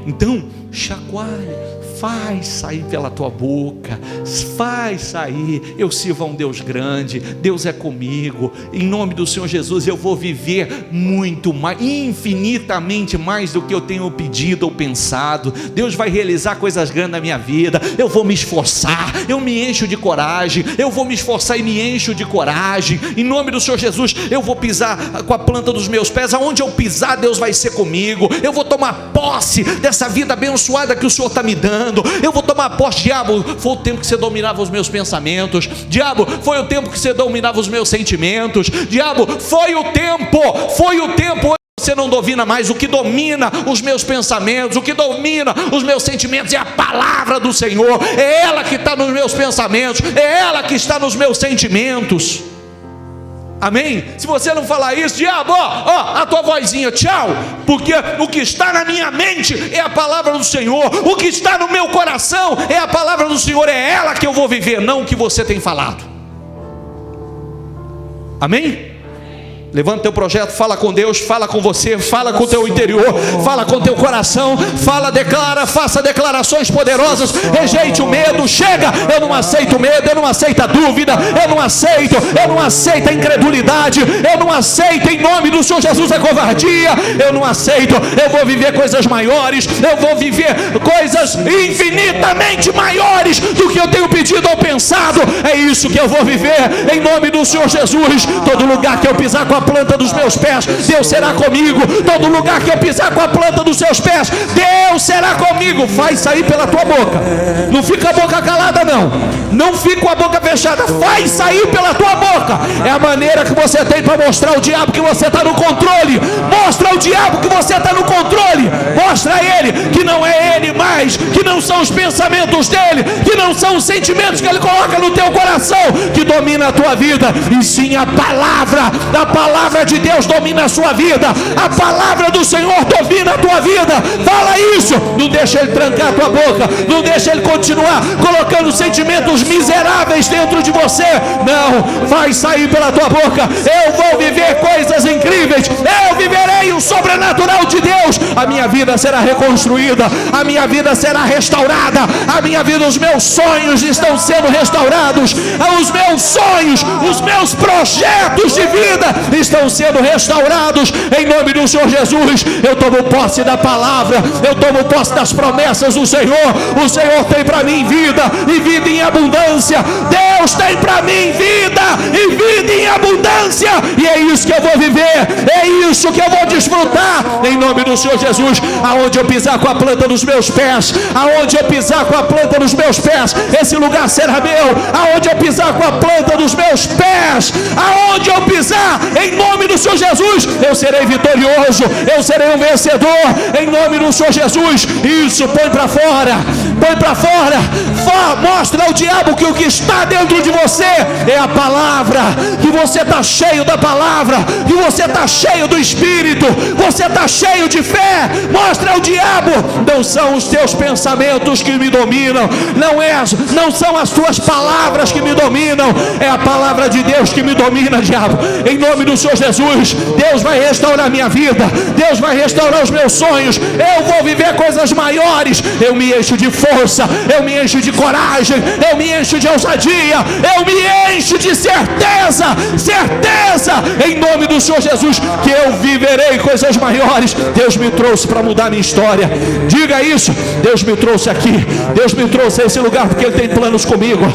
Speaker 1: Então, chacoalha, faz sair pela tua boca, faz sair. Eu sirvo a um Deus grande, Deus é comigo, em nome do Senhor Jesus eu vou viver muito mais, infinitamente mais do que eu tenho pedido ou pensado. Deus vai realizar coisas grandes na minha vida. Eu vou me esforçar, eu me encho de coragem, eu vou me esforçar e me encho de coragem, em nome do Senhor Jesus. Eu vou pisar com a planta dos meus pés, aonde eu pisar Deus vai ser comigo. Eu vou tomar posse dessa vida abençoada que o Senhor está me dando. Eu vou tomar posse. Diabo, foi o tempo que você dominava os meus pensamentos. Diabo, foi o tempo que você dominava os meus sentimentos. Diabo, foi o tempo. Você não domina mais. O que domina os meus pensamentos, o que domina os meus sentimentos é a palavra do Senhor. É ela que está nos meus pensamentos, é ela que está nos meus sentimentos. Amém? Se você não falar isso, diabo, a tua vozinha, tchau. Porque o que está na minha mente é a palavra do Senhor. O que está no meu coração é a palavra do Senhor. É ela que eu vou viver, não o que você tem falado. Amém? Levanta teu projeto, fala com Deus, fala com você, fala com o teu interior, fala com o teu coração, fala, declara, faça declarações poderosas, rejeite o medo. Chega, eu não aceito o medo, eu não aceito a dúvida, eu não aceito a incredulidade, eu não aceito em nome do Senhor Jesus a covardia, eu não aceito. Eu vou viver coisas maiores, eu vou viver coisas infinitamente maiores do que eu tenho pedido ou pensado. É isso que eu vou viver em nome do Senhor Jesus. Todo lugar que eu pisar com a planta dos meus pés, Deus será comigo. Todo lugar que eu pisar com a planta dos seus pés, Deus será comigo. Faz sair pela tua boca. Não fica a boca calada, não fica com a boca fechada. Faz sair pela tua boca. É a maneira que você tem para mostrar ao diabo que você está no controle. Mostra ao diabo que você está no controle. Mostra a ele que não é ele mais, que não são os pensamentos dele, que não são os sentimentos que ele coloca no teu coração que domina a tua vida, e sim a palavra de Deus domina a sua vida. A palavra do Senhor domina a tua vida. Fala isso. Não deixa ele trancar a tua boca. Não deixa ele continuar colocando sentimentos miseráveis dentro de você. Não, faz sair pela tua boca. Eu vou viver coisas incríveis. Eu viverei o sobrenatural de Deus. A minha vida será reconstruída. A minha vida será restaurada, a minha vida, os meus sonhos estão sendo restaurados, os meus sonhos, os meus projetos de vida estão sendo restaurados, em nome do Senhor Jesus. Eu tomo posse da palavra, eu tomo posse das promessas do Senhor. O Senhor tem para mim vida, e vida em abundância. Deus tem para mim vida e vida em abundância, e é isso que eu vou viver, é isso que eu vou desfrutar, em nome do Senhor Jesus. Aonde eu pisar com a planta dos meus pés, aonde eu pisar com a planta dos meus pés, esse lugar será meu. Aonde eu pisar com a planta dos meus pés, aonde eu pisar, em nome do Senhor Jesus, eu serei vitorioso, eu serei um vencedor, em nome do Senhor Jesus. Isso, põe para fora, põe para fora, mostra ao diabo que o que está dentro de você é a palavra, que você está cheio da palavra, que você está cheio do Espírito, você está cheio de fé. Mostra ao diabo, não são os teus pensamentos que me dominam, não são as tuas palavras que me dominam, é a palavra de Deus que me domina, diabo. Em nome do Senhor Jesus, Deus vai restaurar minha vida, Deus vai restaurar os meus sonhos, eu vou viver coisas maiores, eu me encho de força, eu me encho de coragem, eu me encho de ousadia, eu me encho de certeza, em nome do Senhor Jesus, que eu viverei coisas maiores. Deus me trouxe para mudar minha história. Diga isso: Deus me trouxe aqui, Deus me trouxe a esse lugar porque Ele tem planos comigo,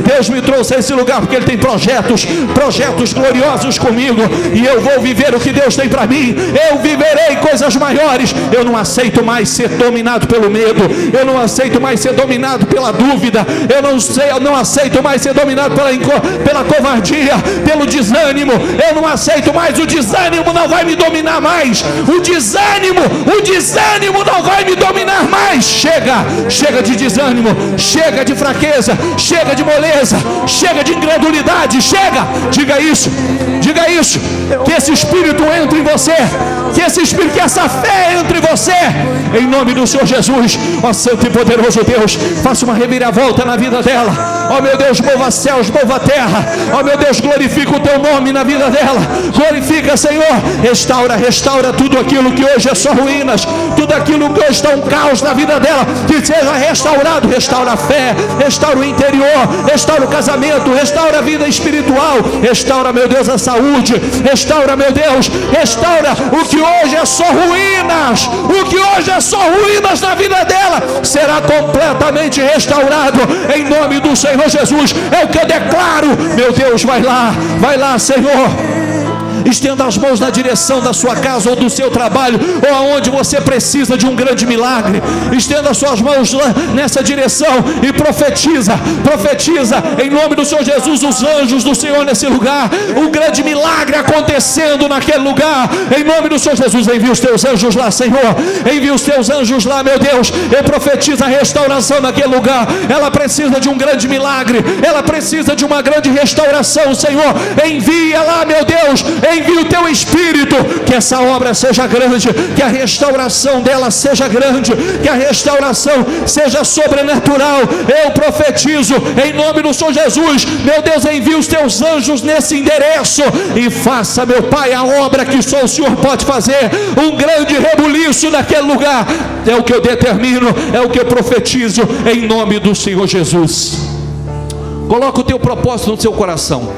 Speaker 1: Deus me trouxe a esse lugar porque Ele tem projetos gloriosos comigo, e eu vou viver o que Deus tem para mim, eu viverei coisas maiores. Eu não aceito mais ser dominado pelo medo, eu não aceito mais ser dominado pela dúvida, eu não aceito mais ser dominado pela covardia, pelo desânimo. Eu não aceito mais, o desânimo não vai me dominar mais, o desânimo não vai me dominar mais. Chega de desânimo, chega de fraqueza, chega de moleza, chega de incredulidade, chega. Diga isso, que esse Espírito entre em você, que essa fé entre em você, em nome do Senhor Jesus. Ó Santo e poderoso Deus, faça uma reviravolta na vida dela. Ó meu Deus, mova céus, mova terra. Ó meu Deus, glorifica o teu nome na vida dela, glorifica, Senhor. Restaura tudo aquilo que hoje é só ruínas, tudo aquilo que hoje está um caos na vida dela, que seja restaurado. Restaura a fé, restaura o interior, restaura o casamento, restaura a vida espiritual, restaura, meu Deus, a saúde, restaura, meu Deus, restaura o que hoje é só ruínas, na vida dela, será completamente restaurado, em nome do Senhor Jesus. É o que eu declaro, meu Deus. Vai lá, Senhor. Estenda as mãos na direção da sua casa ou do seu trabalho, ou aonde você precisa de um grande milagre. Estenda as suas mãos lá nessa direção e profetiza em nome do Senhor Jesus, os anjos do Senhor nesse lugar, um grande milagre acontecendo naquele lugar, em nome do Senhor Jesus. Envia os teus anjos lá, Senhor, envia os teus anjos lá, meu Deus, e profetiza a restauração naquele lugar. Ela precisa de um grande milagre, ela precisa de uma grande restauração, Senhor. Envia lá, meu Deus, envia o teu Espírito, que essa obra seja grande, que a restauração dela seja grande, que a restauração seja sobrenatural. Eu profetizo em nome do Senhor Jesus, meu Deus, envia os teus anjos nesse endereço e faça, meu Pai, a obra que só o Senhor pode fazer, um grande rebuliço naquele lugar. É o que eu determino, é o que eu profetizo em nome do Senhor Jesus. Coloca o teu propósito no seu coração.